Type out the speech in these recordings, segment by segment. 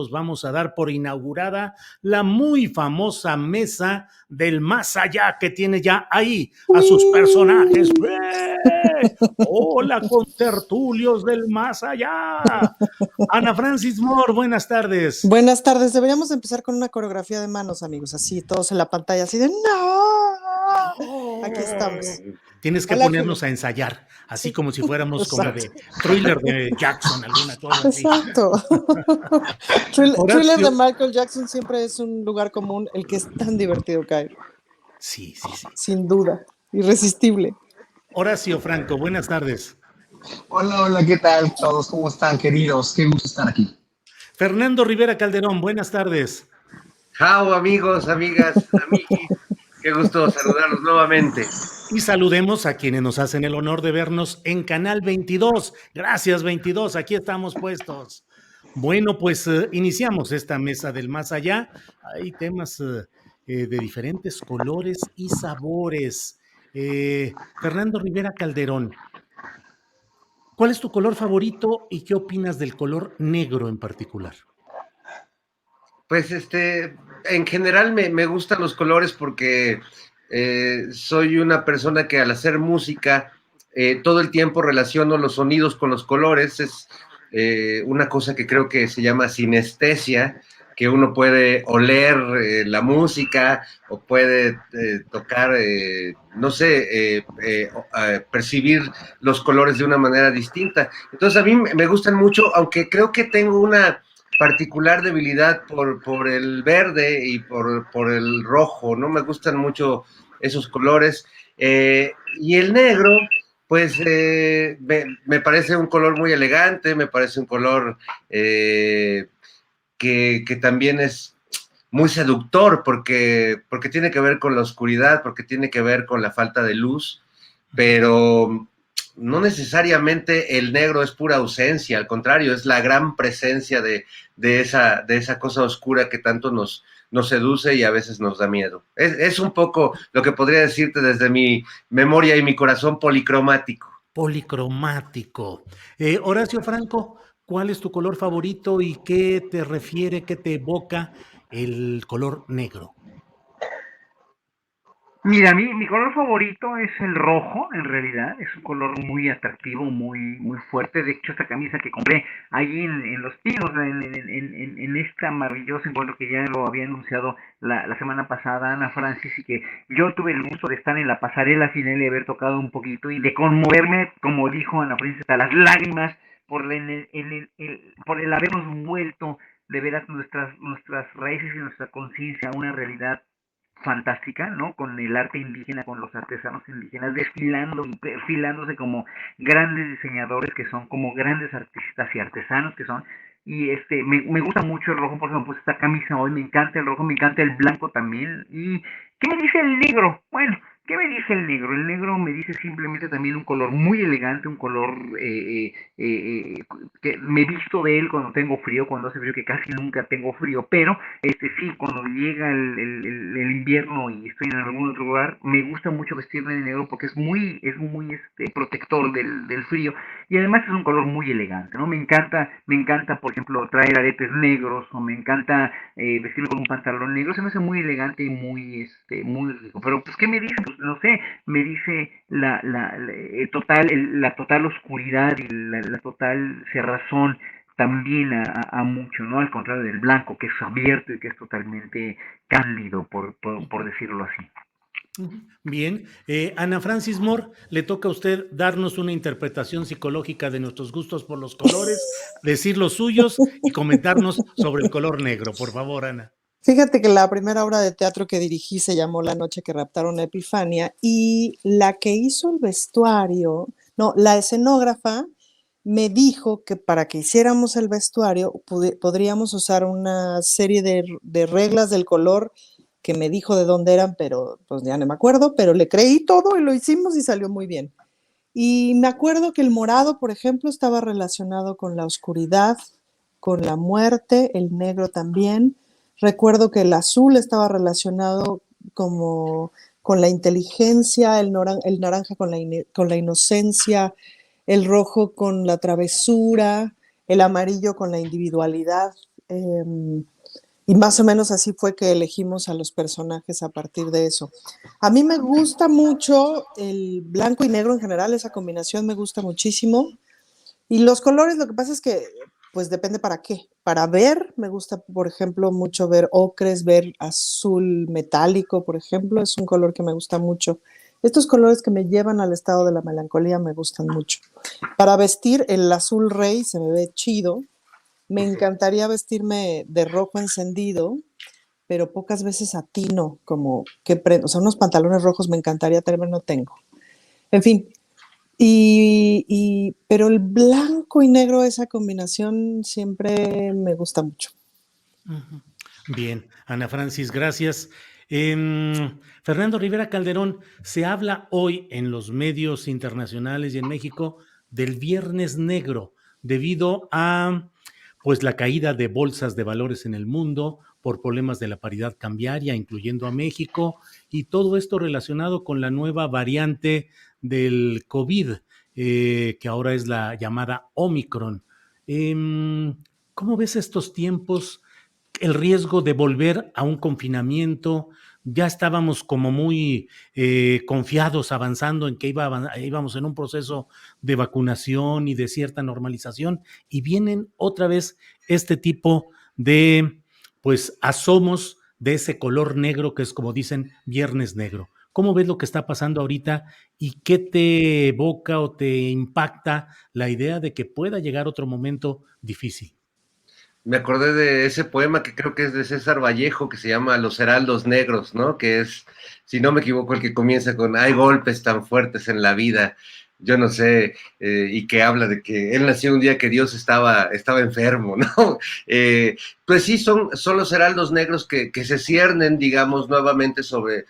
vamos a dar por inaugurada la muy famosa mesa del más allá que tiene ya ahí a sus personajes. ¡Eh! ¡Hola, contertulios del más allá! Ana Francis Moore, buenas tardes. Buenas tardes. Deberíamos empezar con una coreografía de manos, amigos, así, todos en la pantalla, así de ¡no! Aquí estamos. Tienes que Hola, ponernos Julio. a ensayar, así Sí. como si fuéramos como de Exacto. Thriller de Jackson, alguna cosa así. Exacto. Thriller de Horacio. Michael Jackson siempre es un lugar común, el que es tan divertido caer, Sí, sí, sí. sin duda, irresistible. Horacio Franco, buenas tardes. Hola, hola, ¿qué tal todos? ¿Cómo están, queridos? Qué gusto estar aquí. Fernando Rivera Calderón, buenas tardes. Chao, amigos, amigas, amiguis. Qué gusto saludarlos nuevamente. Y saludemos a quienes nos hacen el honor de vernos en Canal 22. Gracias, 22, aquí estamos puestos. Bueno, pues iniciamos esta mesa del más allá. Hay temas de diferentes colores y sabores. Fernando Rivera Calderón, ¿cuál es tu color favorito y qué opinas del color negro en particular? Pues en general me gustan los colores porque soy una persona que al hacer música todo el tiempo relaciono los sonidos con los colores. Es una cosa que creo que se llama sinestesia, que uno puede oler la música o puede tocar, no sé, percibir los colores de una manera distinta. Entonces a mí me gustan mucho, aunque creo que tengo una particular debilidad por el verde y por el rojo. No me gustan mucho esos colores. Y el negro, pues me parece un color muy elegante, me parece un color que también es muy seductor porque tiene que ver con la oscuridad, porque tiene que ver con la falta de luz, pero no necesariamente el negro es pura ausencia, al contrario, es la gran presencia de esa cosa oscura que tanto nos seduce y a veces nos da miedo. Es un poco lo que podría decirte desde mi memoria y mi corazón policromático. Policromático. Horacio Franco, ¿cuál es tu color favorito y qué te refiere, qué te evoca el color negro? Mira, mi color favorito es el rojo, en realidad, es un color muy atractivo, muy fuerte. De hecho, esta camisa que compré allí en Los Pinos, en esta maravillosa encuentro que ya lo había anunciado la semana pasada Ana Francis, y que yo tuve el gusto de estar en la pasarela final y haber tocado un poquito y de conmoverme, como dijo Ana Francis, hasta las lágrimas por el habernos vuelto de veras nuestras raíces y nuestra conciencia a una realidad fantástica, ¿no? Con el arte indígena, con los artesanos indígenas desfilando y perfilándose como grandes diseñadores que son, como grandes artistas y artesanos que son. Y me gusta mucho el rojo, por ejemplo, pues esta camisa hoy me encanta el rojo, me encanta el blanco también. ¿Y qué me dice el negro? Bueno, ¿qué me dice el negro? El negro me dice simplemente también un color muy elegante, un color que me visto de él cuando tengo frío, cuando hace frío, que casi nunca tengo frío, pero sí, cuando llega el invierno y estoy en algún otro lugar, me gusta mucho vestirme de negro porque es muy protector del frío, y además es un color muy elegante, ¿no? Me encanta, por ejemplo, traer aretes negros, o me encanta vestirme con un pantalón negro. Se me hace muy elegante y muy rico. Pero, pues, ¿qué me dice? Pues, no sé, me dice la total oscuridad y la total cerrazón también a mucho, ¿no? Al contrario del blanco, que es abierto y que es totalmente cándido, por decirlo así. Bien, Ana Francis Moore, le toca a usted darnos una interpretación psicológica de nuestros gustos por los colores, decir los suyos y comentarnos sobre el color negro. Por favor, Ana. Fíjate que la primera obra de teatro que dirigí se llamó La noche que raptaron a Epifania, y la que hizo el vestuario, no, la escenógrafa me dijo que para que hiciéramos el vestuario podríamos usar una serie de reglas del color que me dijo de dónde eran, pero pues ya no me acuerdo, pero le creí todo y lo hicimos y salió muy bien. Y me acuerdo que el morado, por ejemplo, estaba relacionado con la oscuridad, con la muerte, el negro también. Recuerdo que el azul estaba relacionado como con la inteligencia, el naranja con la inocencia, el rojo con la travesura, el amarillo con la individualidad, y más o menos así fue que elegimos a los personajes a partir de eso. A mí me gusta mucho el blanco y negro en general, esa combinación me gusta muchísimo. Y los colores, lo que pasa es que, pues depende para qué. Para ver, me gusta, por ejemplo, mucho ver ocres, ver azul metálico, por ejemplo, es un color que me gusta mucho. Estos colores que me llevan al estado de la melancolía me gustan mucho. Para vestir, el azul rey se me ve chido. Me encantaría vestirme de rojo encendido, pero pocas veces atino, como que, o sea, unos pantalones rojos me encantaría tener, no tengo. En fin, pero el blanco y negro, esa combinación siempre me gusta mucho. Bien, Ana Francis, gracias. Fernando Rivera Calderón, se habla hoy en los medios internacionales y en México del Viernes Negro, debido a pues la caída de bolsas de valores en el mundo por problemas de la paridad cambiaria, incluyendo a México, y todo esto relacionado con la nueva variante del COVID, que ahora es la llamada Omicron. ¿Cómo ves estos tiempos? El riesgo de volver a un confinamiento, ya estábamos como muy confiados avanzando en que íbamos en un proceso de vacunación y de cierta normalización, y vienen otra vez este tipo de pues asomos de ese color negro que es, como dicen, Viernes Negro. ¿Cómo ves lo que está pasando ahorita y qué te evoca o te impacta la idea de que pueda llegar otro momento difícil? Me acordé de ese poema que creo que es de César Vallejo, que se llama Los Heraldos Negros, ¿no? Que es, si no me equivoco, el que comienza con hay golpes tan fuertes en la vida, yo no sé, y que habla de que él nació un día que Dios estaba enfermo, ¿no? Pues sí, son los heraldos negros que se ciernen, digamos, nuevamente sobre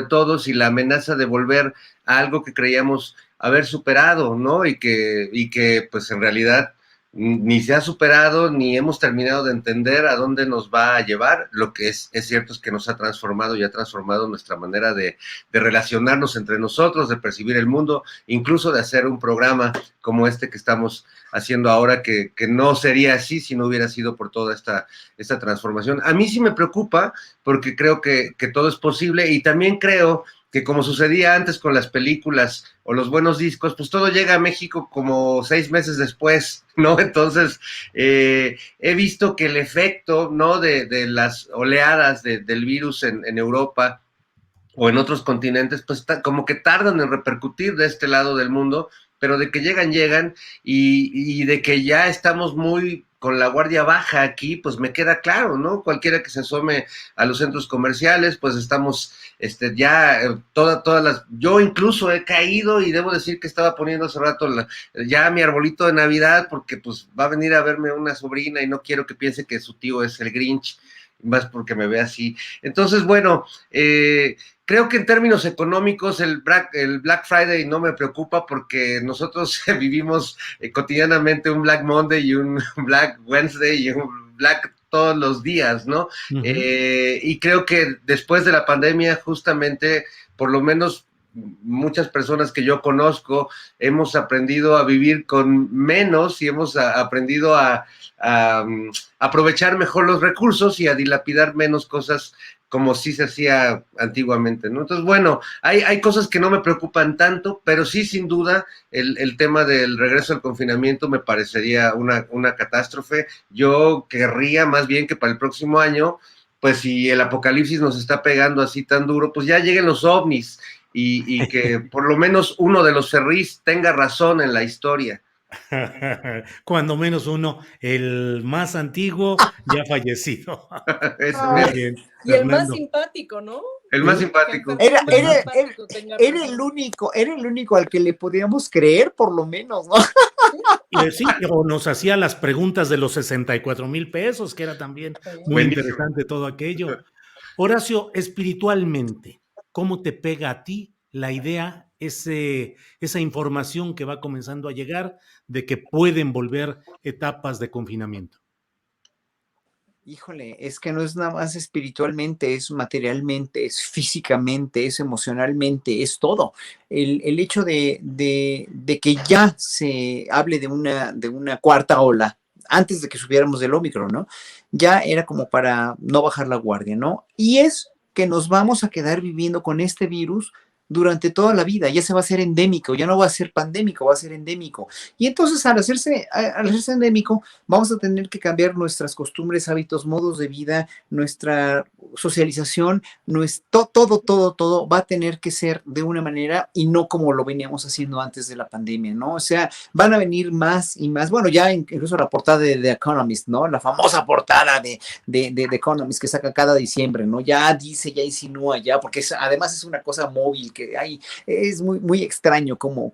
todos, y la amenaza de volver a algo que creíamos haber superado, ¿no? Y que pues en realidad ni se ha superado, ni hemos terminado de entender a dónde nos va a llevar. Lo que es cierto es que nos ha transformado y ha transformado nuestra manera de relacionarnos entre nosotros, de percibir el mundo, incluso de hacer un programa como este que estamos haciendo ahora, que no sería así si no hubiera sido por toda esta transformación. A mí sí me preocupa, porque creo que todo es posible, y también creo que, como sucedía antes con las películas o los buenos discos, pues todo llega a México como 6 meses después, ¿no? Entonces, he visto que el efecto, ¿no? de las oleadas del virus en Europa o en otros continentes, pues como que tardan en repercutir de este lado del mundo, pero de que llegan, y de que ya estamos muy con la guardia baja aquí, pues me queda claro, ¿no? Cualquiera que se asome a los centros comerciales, pues estamos ya todas las, yo incluso he caído, y debo decir que estaba poniendo hace rato ya mi arbolito de Navidad, porque pues va a venir a verme una sobrina y no quiero que piense que su tío es el Grinch, más porque me ve así. Entonces, bueno, creo que en términos económicos el Black Friday no me preocupa, porque nosotros vivimos cotidianamente un Black Monday y un Black Wednesday y un Black todos los días, ¿no? Uh-huh. Y creo que después de la pandemia, justamente, por lo menos muchas personas que yo conozco, hemos aprendido a vivir con menos, y hemos aprendido a aprovechar mejor los recursos y a dilapidar menos cosas, como sí se hacía antiguamente, ¿no? Entonces, bueno, hay cosas que no me preocupan tanto, pero sí, sin duda, el tema del regreso al confinamiento me parecería una catástrofe. Yo querría más bien que para el próximo año, pues si el apocalipsis nos está pegando así tan duro, pues ya lleguen los ovnis, y que por lo menos uno de los Ferris tenga razón en la historia. Cuando menos uno, el más antiguo ya fallecido. Muy bien, y el Fernando. más simpático, ¿no? El más simpático. Era el único al que le podíamos creer, por lo menos, ¿no? Sí, o nos hacía las preguntas de los 64,000 pesos, que era también muy interesante todo aquello. Horacio, espiritualmente, ¿cómo te pega a ti la idea, esa información que va comenzando a llegar de que pueden volver etapas de confinamiento? Híjole, es que no es nada más espiritualmente, es materialmente, es físicamente, es emocionalmente, es todo. El hecho de que ya se hable de una cuarta ola, antes de que supiéramos del Omicron, ¿no? Ya era como para no bajar la guardia, ¿no? Y es que nos vamos a quedar viviendo con este virus durante toda la vida, ya se va a hacer endémico, ya no va a ser pandémico, va a ser endémico. Y entonces al hacerse endémico, vamos a tener que cambiar nuestras costumbres, hábitos, modos de vida, nuestra socialización, todo va a tener que ser de una manera y no como lo veníamos haciendo antes de la pandemia, ¿no? O sea, van a venir más y más, bueno, ya incluso la portada de The Economist, ¿no? La famosa portada de The Economist que saca cada diciembre, ¿no? Ya dice, ya insinúa, ya, porque además es una cosa móvil que hay, es muy extraño como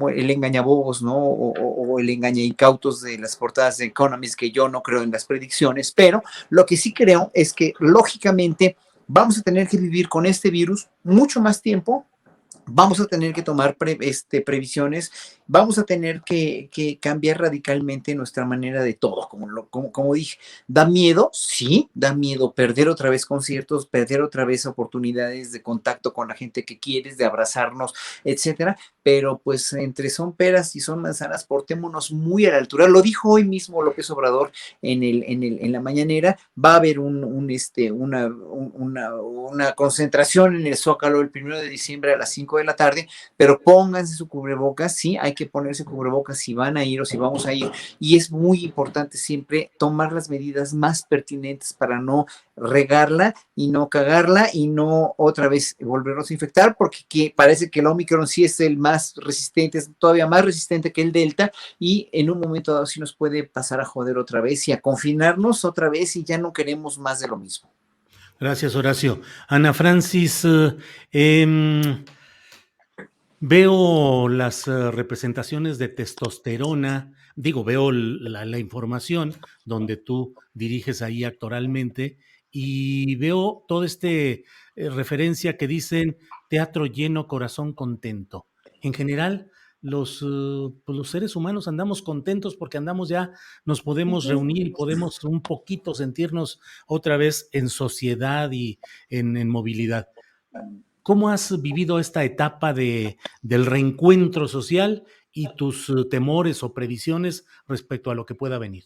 el engañabobos, ¿no? O el engañaincautos de las portadas de Economist, que yo no creo en las predicciones, pero lo que sí creo es que lógicamente vamos a tener que vivir con este virus mucho más tiempo. Vamos a tener que tomar previsiones, vamos a tener que cambiar radicalmente nuestra manera de todo, como dije. ¿Da miedo? Sí, da miedo perder otra vez conciertos, perder otra vez oportunidades de contacto con la gente que quieres, de abrazarnos, etcétera, pero pues entre son peras y son manzanas, portémonos muy a la altura. Lo dijo hoy mismo López Obrador en la mañanera. Va a haber una concentración en el Zócalo el 1 de diciembre a las 5 de la tarde, pero pónganse su cubrebocas, sí, hay que ponerse cubrebocas si van a ir o si vamos a ir, y es muy importante siempre tomar las medidas más pertinentes para no regarla y no cagarla y no otra vez volvernos a infectar, porque parece que el Omicron sí es el más resistente, es todavía más resistente que el Delta, y en un momento dado sí nos puede pasar a joder otra vez y a confinarnos otra vez y ya no queremos más de lo mismo. Gracias, Horacio. Ana Francis, veo las representaciones de testosterona, digo, veo la información donde tú diriges ahí actoralmente y veo toda referencia que dicen teatro lleno, corazón contento. En general, pues los seres humanos andamos contentos porque andamos ya, nos podemos reunir, podemos un poquito sentirnos otra vez en sociedad y en movilidad. ¿Cómo has vivido esta etapa del reencuentro social y tus temores o previsiones respecto a lo que pueda venir?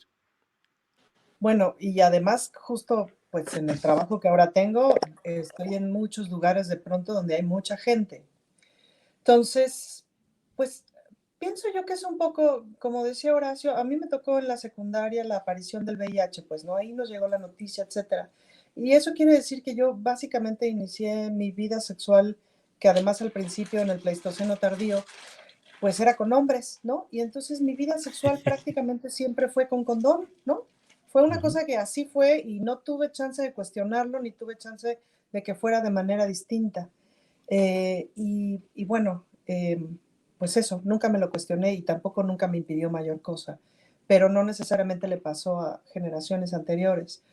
Bueno, y además, justo pues en el trabajo que ahora tengo, estoy en muchos lugares de pronto donde hay mucha gente. Entonces, pues pienso yo que es un poco, como decía Horacio, a mí me tocó en la secundaria la aparición del VIH, pues no, ahí nos llegó la noticia, etcétera. Y eso quiere decir que yo básicamente inicié mi vida sexual, que además al principio en el Pleistoceno tardío, pues era con hombres, ¿no? Y entonces mi vida sexual prácticamente siempre fue con condón, ¿no? Fue una Ujú. cosa que así fue y no tuve chance de cuestionarlo ni tuve chance de que fuera de manera distinta. Y bueno, pues eso, nunca me lo cuestioné y tampoco nunca me impidió mayor cosa, pero no necesariamente le pasó a generaciones anteriores.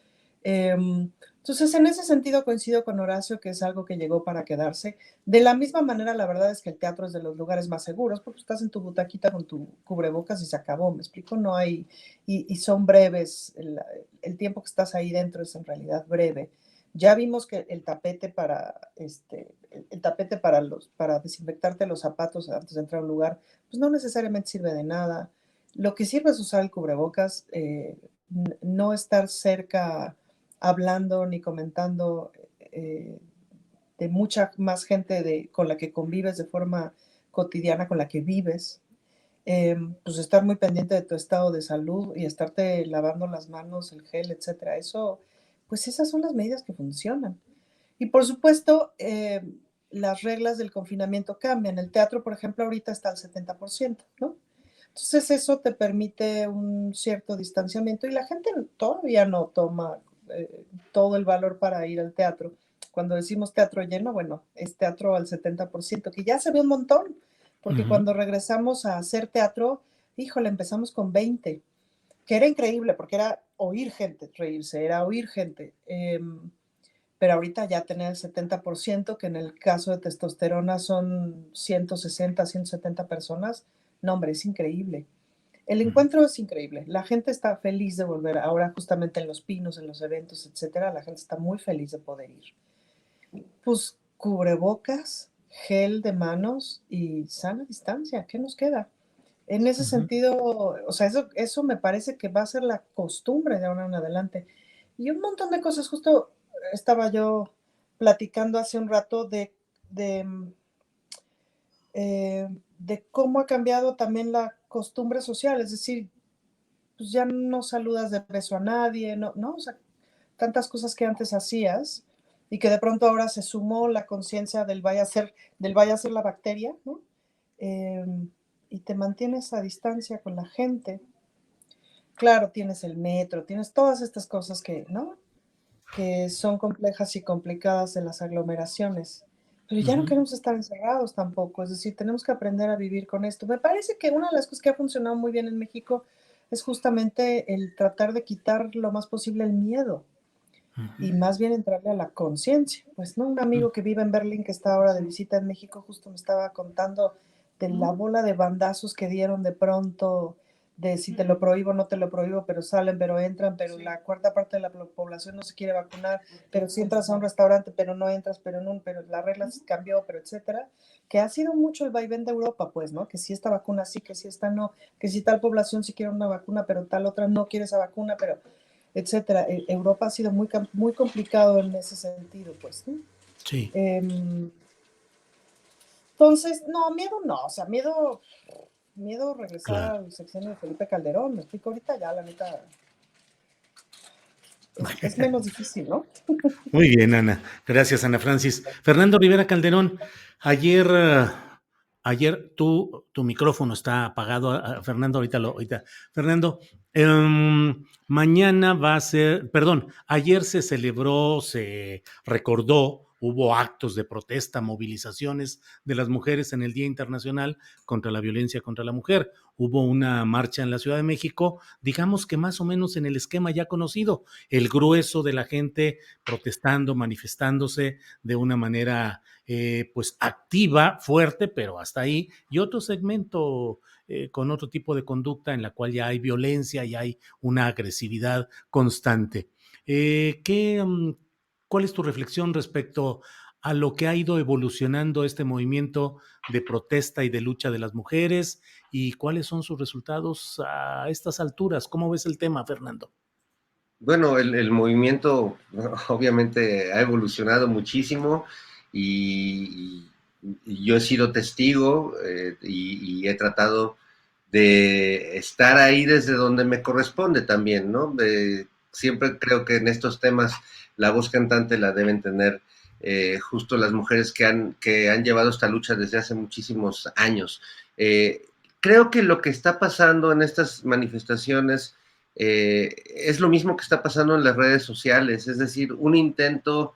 Entonces, en ese sentido coincido con Horacio que es algo que llegó para quedarse. De la misma manera, la verdad es que el teatro es de los lugares más seguros porque estás en tu butaquita con tu cubrebocas y se acabó, ¿me explico? No hay, y son breves, el tiempo que estás ahí dentro es en realidad breve. Ya vimos que el tapete el tapete para desinfectarte los zapatos antes de entrar a un lugar, pues no necesariamente sirve de nada. Lo que sirve es usar el cubrebocas, no estar cerca hablando ni comentando de mucha más gente con la que convives de forma cotidiana, con la que vives, pues estar muy pendiente de tu estado de salud y estarte lavando las manos, el gel, etcétera. Eso, pues esas son las medidas que funcionan. Y por supuesto, las reglas del confinamiento cambian. El teatro, por ejemplo, ahorita está al 70%, ¿no? Entonces eso te permite un cierto distanciamiento y la gente todavía no toma todo el valor para ir al teatro. Cuando decimos teatro lleno, bueno, es teatro al 70%, que ya se ve un montón, porque Ujú. cuando regresamos a hacer teatro, híjole, empezamos con 20, que era increíble porque era oír gente reírse, era oír gente. Pero ahorita ya tener el 70%, que en el caso de testosterona son 160, 170 personas, no, hombre, es increíble. El Ujú. encuentro es increíble. La gente está feliz de volver. Ahora, justamente en los pinos, en los eventos, etcétera, la gente está muy feliz de poder ir. Pues cubrebocas, gel de manos y sana distancia. ¿Qué nos queda? En ese Ujú. sentido, o sea, eso me parece que va a ser la costumbre de ahora en adelante. Y un montón de cosas, justo estaba yo platicando hace un rato de, mm, de cómo ha cambiado también la costumbre social, es decir, pues ya no saludas de beso a nadie, ¿no? O sea, tantas cosas que antes hacías y que de pronto ahora se sumó la conciencia del vaya a ser la bacteria, ¿no? Em, y te mantienes a distancia con la gente. Claro, tienes el metro, tienes todas estas cosas que, ¿no? Que son complejas y complicadas de las aglomeraciones. Pero ya no Ujú. queremos estar encerrados tampoco, es decir, tenemos que aprender a vivir con esto. Me parece que una de las cosas que ha funcionado muy bien en México es justamente el tratar de quitar lo más posible el miedo Ujú. y más bien entrarle a la conciencia. Pues, ¿no? Un Mm. amigo que vive en Berlín, que está ahora de visita en México, justo me estaba contando de la bola de bandazos que dieron de pronto, de si te lo prohíbo, no te lo prohíbo, pero salen, pero entran, pero la cuarta parte de la población no se quiere vacunar, pero si entras a un restaurante, pero no entras, pero la regla cambió, pero etcétera, que ha sido mucho el vaivén de Europa, pues, ¿no? Que si esta vacuna sí, que si esta no, que si tal población sí quiere una vacuna, pero tal otra no quiere esa vacuna, pero etcétera. Europa ha sido muy complicado en ese sentido, pues, ¿no? Sí, Em, entonces, no, miedo no, o sea, miedo regresar claro. al sexenio de Felipe Calderón, me explico ahorita ya, la neta, es menos difícil, ¿no? Muy bien, Ana. Gracias, Ana Francis. Fernando Rivera Calderón, ayer, ayer tu micrófono está apagado. Fernando, ahorita. Fernando, mañana va a ser, perdón, ayer se celebró, se recordó, hubo actos de protesta, movilizaciones de las mujeres en el Día Internacional contra la Violencia contra la Mujer. Hubo una marcha en la Ciudad de México, digamos que más o menos en el esquema ya conocido. El grueso de la gente protestando, manifestándose de una manera pues activa, fuerte, pero hasta ahí, y otro segmento con otro tipo de conducta en la cual ya hay violencia y hay una agresividad constante. ¿Qué, ¿Cuál es tu reflexión respecto a lo que ha ido evolucionando este movimiento de protesta y de lucha de las mujeres y cuáles son sus resultados a estas alturas? ¿Cómo ves el tema, Fernando? Bueno, el movimiento obviamente ha evolucionado muchísimo y, y yo he sido testigo y he tratado de estar ahí desde donde me corresponde también, ¿no? Siempre creo que en estos temas la voz cantante la deben tener justo las mujeres que han llevado esta lucha desde hace muchísimos años. Eh, Creo que lo que está pasando en estas manifestaciones es lo mismo que está pasando en las redes sociales, es decir, un intento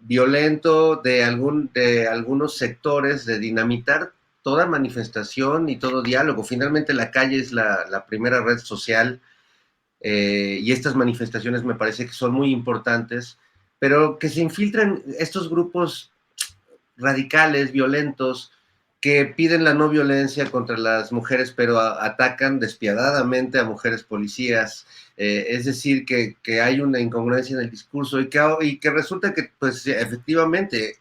violento de algunos sectores de dinamitar toda manifestación y todo diálogo. Finalmente la calle es la primera red social y estas manifestaciones me parece que son muy importantes, pero que se infiltren estos grupos radicales, violentos, que piden la no violencia contra las mujeres, pero atacan despiadadamente a mujeres policías. Es decir, que hay una incongruencia en el discurso y que resulta que, pues, efectivamente,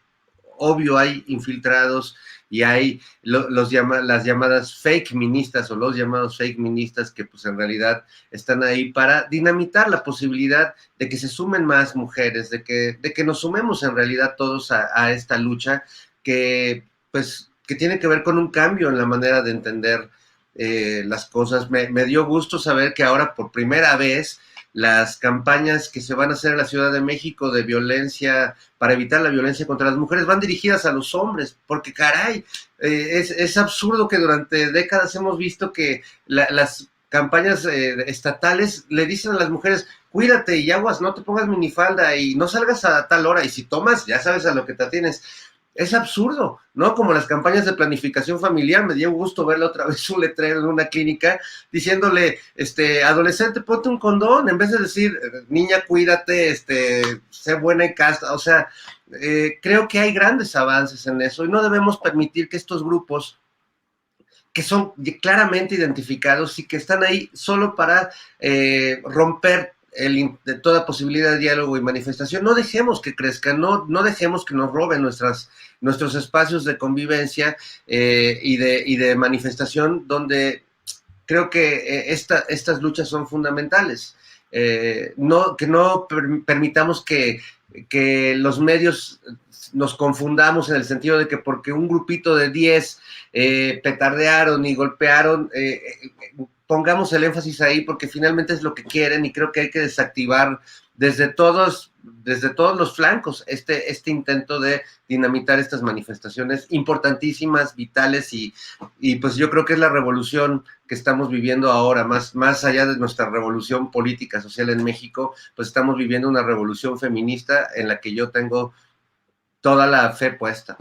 obvio, hay infiltrados y hay las llamadas fake ministas o los llamados fake ministas que, pues, en realidad están ahí para dinamitar la posibilidad de que se sumen más mujeres, de que nos sumemos en realidad todos a esta lucha que, pues, que tiene que ver con un cambio en la manera de entender las cosas. Me dio gusto saber que ahora por primera vez las campañas que se van a hacer en la Ciudad de México de violencia, para evitar la violencia contra las mujeres, van dirigidas a los hombres, porque caray, es absurdo que durante décadas hemos visto que las campañas estatales le dicen a las mujeres, cuídate y aguas, no te pongas minifalda y no salgas a tal hora, y si tomas, ya sabes a lo que te atienes. Es absurdo, ¿no? Como las campañas de planificación familiar, me dio gusto verle otra vez un letrero en una clínica diciéndole, adolescente, ponte un condón, en vez de decir, niña, cuídate, sé buena y casta, o sea, creo que hay grandes avances en eso y no debemos permitir que estos grupos que son claramente identificados y que están ahí solo para romper de toda posibilidad de diálogo y manifestación. No dejemos que crezcan, no dejemos que nos roben nuestros espacios de convivencia y de manifestación, donde creo que estas luchas son fundamentales. Que no permitamos que los medios nos confundamos en el sentido de que porque un grupito de 10 petardearon y golpearon, pongamos el énfasis ahí porque finalmente es lo que quieren, y creo que hay que desactivar desde todos los flancos este intento de dinamitar estas manifestaciones importantísimas, vitales, y pues yo creo que es la revolución que estamos viviendo ahora, más allá de nuestra revolución política, social en México, pues estamos viviendo una revolución feminista en la que yo tengo toda la fe puesta.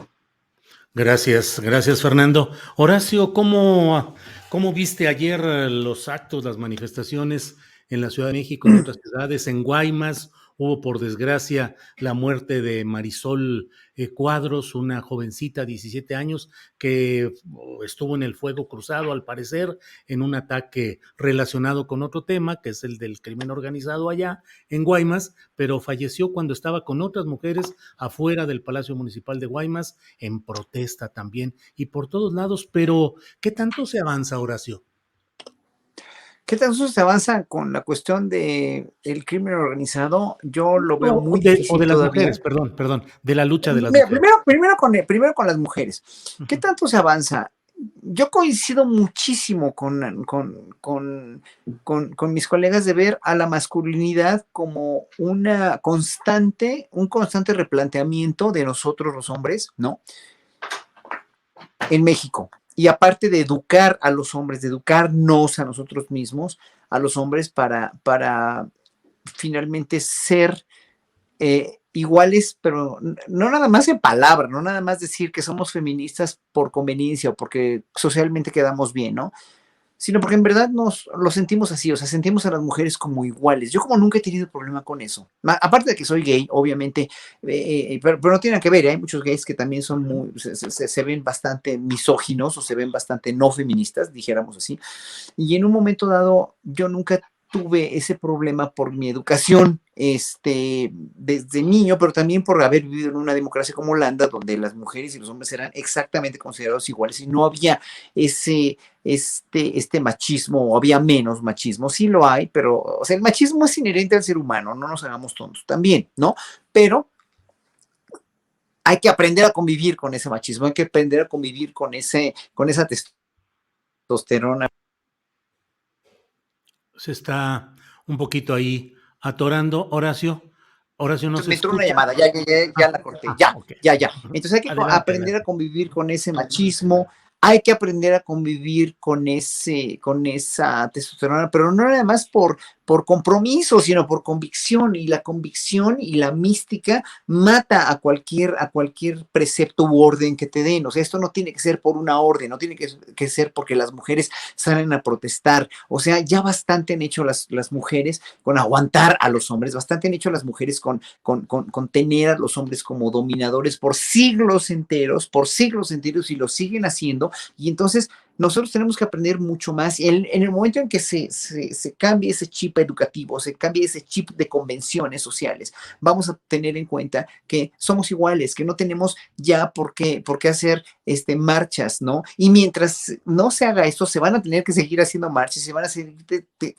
Gracias Fernando. Horacio, ¿cómo viste ayer los actos, las manifestaciones en la Ciudad de México, en otras ciudades? En Guaymas hubo, por desgracia, la muerte de Marisol Cuadros, una jovencita de 17 años que estuvo en el fuego cruzado, al parecer, en un ataque relacionado con otro tema, que es el del crimen organizado allá en Guaymas, pero falleció cuando estaba con otras mujeres afuera del Palacio Municipal de Guaymas, en protesta también, y por todos lados. Pero, ¿qué tanto se avanza, Horacio? ¿Qué tanto se avanza con la cuestión del crimen organizado? Yo lo veo muy difícil o de las todavía. mujeres, perdón, de la lucha de las mujeres. Primero con las mujeres. ¿Qué tanto se avanza? Yo coincido muchísimo con mis colegas de ver a la masculinidad como un constante replanteamiento de nosotros los hombres, ¿no? En México. Y aparte de educar a los hombres, de educarnos a nosotros mismos, a los hombres, para finalmente ser iguales, pero no nada más en palabra, no nada más decir que somos feministas por conveniencia o porque socialmente quedamos bien, ¿no? Sino porque en verdad lo sentimos así, o sea, sentimos a las mujeres como iguales. Yo como nunca he tenido problema con eso. Aparte de que soy gay, obviamente, pero no tiene que ver, hay muchos gays que también son se ven bastante misóginos o se ven bastante no feministas, dijéramos así. Y en un momento dado, yo nunca tuve ese problema por mi educación desde niño, pero también por haber vivido en una democracia como Holanda, donde las mujeres y los hombres eran exactamente considerados iguales y no había este machismo, o había menos machismo. Sí lo hay, pero o sea, el machismo es inherente al ser humano, no nos hagamos tontos también, ¿no? Pero hay que aprender a convivir con ese machismo, hay que aprender a convivir con esa testosterona. Se está un poquito ahí atorando, Horacio. Horacio, no se me entró escucha. una llamada, ya la corté, ya. Entonces hay que aprender a convivir con ese machismo, hay que aprender a convivir con esa testosterona, pero no nada más por compromiso, sino por convicción, y la convicción y la mística mata a cualquier precepto u orden que te den. O sea, esto no tiene que ser por una orden, no tiene que ser porque las mujeres salen a protestar. O sea, ya bastante han hecho las mujeres con aguantar a los hombres, bastante han hecho las mujeres con tener a los hombres como dominadores por siglos enteros, y lo siguen haciendo. Y entonces nosotros tenemos que aprender mucho más. En el momento en que se cambie ese chip educativo, se cambie ese chip de convenciones sociales, vamos a tener en cuenta que somos iguales, que no tenemos ya por qué hacer marchas, ¿no? Y mientras no se haga esto, se van a tener que seguir haciendo marchas, se van a seguir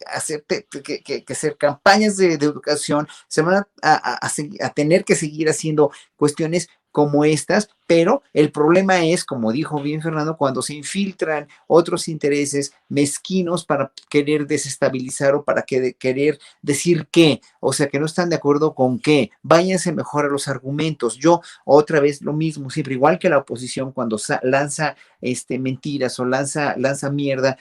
hacer campañas de educación, se van a tener que seguir haciendo cuestiones como estas, pero el problema es, como dijo bien Fernando, cuando se infiltran otros intereses mezquinos para querer desestabilizar o para querer decir qué, o sea, que no están de acuerdo con qué. Váyanse mejor a los argumentos. Yo, otra vez, lo mismo, siempre igual que la oposición, cuando lanza mentiras o lanza mierda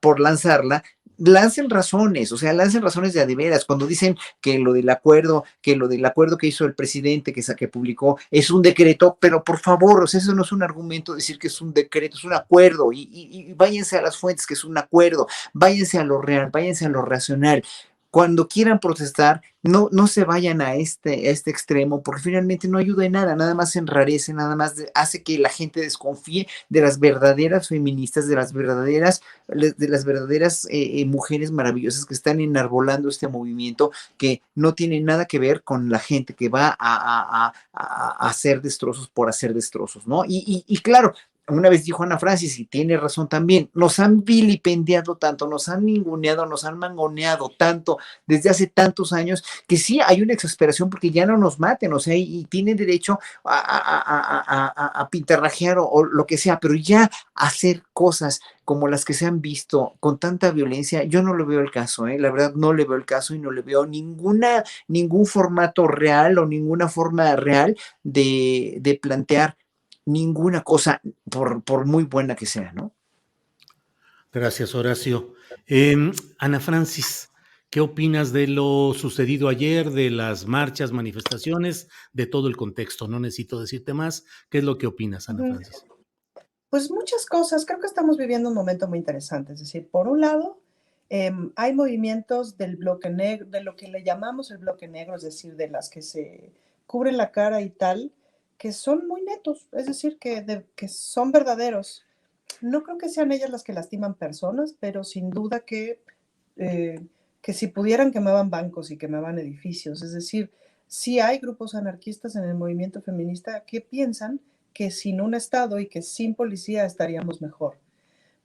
por lanzarla, lancen razones, o sea, lancen razones de a de veras. Cuando dicen que lo del acuerdo que hizo el presidente, que publicó, es un decreto, pero por favor, o sea, eso no es un argumento decir que es un decreto, es un acuerdo, y váyanse a las fuentes, que es un acuerdo, váyanse a lo real, váyanse a lo racional. cuando quieran protestar, no se vayan a este extremo, porque finalmente no ayuda en nada, nada más enrarece, nada más hace que la gente desconfíe de las verdaderas feministas, de las verdaderas mujeres maravillosas que están enarbolando este movimiento, que no tiene nada que ver con la gente que va a hacer destrozos por hacer destrozos, ¿no? Y claro, una vez dijo Ana Francis, y tiene razón también, nos han vilipendiado tanto, nos han ninguneado, nos han mangoneado tanto desde hace tantos años, que sí hay una exasperación porque ya no nos maten, o sea, y tienen derecho a pintarrajear o lo que sea, pero ya hacer cosas como las que se han visto con tanta violencia, yo no le veo el caso, la verdad no le veo el caso y no le veo ningún formato real o ninguna forma real de plantear ninguna cosa, por muy buena que sea, ¿no? Gracias, Horacio. Ana Francis, ¿qué opinas de lo sucedido ayer, de las marchas, manifestaciones, de todo el contexto? No necesito decirte más. ¿Qué es lo que opinas, Ana Francis? Pues muchas cosas, creo que estamos viviendo un momento muy interesante, es decir, por un lado, hay movimientos del bloque negro, de lo que le llamamos el bloque negro, es decir, de las que se cubren la cara y tal, que son muy netos, es decir, que son verdaderos. No creo que sean ellas las que lastiman personas, pero sin duda que si pudieran quemaban bancos y quemaban edificios. Es decir, sí hay grupos anarquistas en el movimiento feminista que piensan que sin un Estado y que sin policía estaríamos mejor.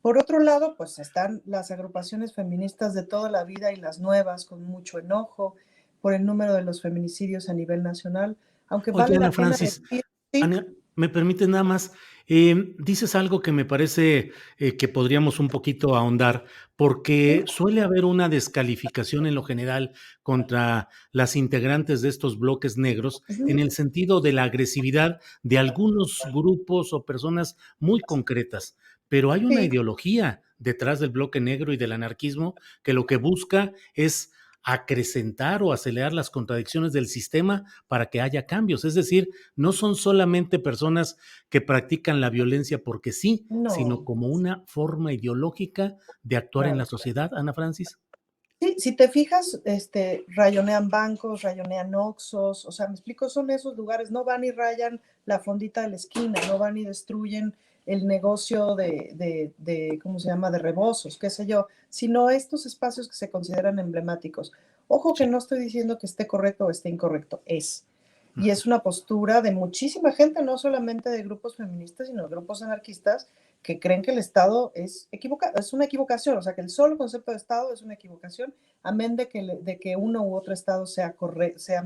Por otro lado, pues están las agrupaciones feministas de toda la vida y las nuevas con mucho enojo por el número de los feminicidios a nivel nacional, aunque Oye, vale Ana la pena Francis, decir, sí, Ana, ¿me permites nada más? Dices algo que me parece que podríamos un poquito ahondar, porque suele haber una descalificación en lo general contra las integrantes de estos bloques negros en el sentido de la agresividad de algunos grupos o personas muy concretas, pero hay una sí, ideología detrás del bloque negro y del anarquismo que lo que busca es acrecentar o acelerar las contradicciones del sistema para que haya cambios. Es decir, no son solamente personas que practican la violencia porque sí, sino no, como una forma ideológica de actuar en la claro. sociedad, Ana Francis. Sí, si te fijas, rayonean bancos, rayonean oxxos, o sea, me explico, son esos lugares, no van y rayan la fondita de la esquina, no van y destruyen el negocio ¿cómo se llama?, de rebozos, qué sé yo, sino estos espacios que se consideran emblemáticos. Ojo que Sí. no estoy diciendo que esté correcto o esté incorrecto, es. Y es una postura de muchísima gente, no solamente de grupos feministas, sino de grupos anarquistas, que creen que el Estado es una equivocación, o sea, que el solo concepto de Estado es una equivocación, amén de que uno u otro Estado sea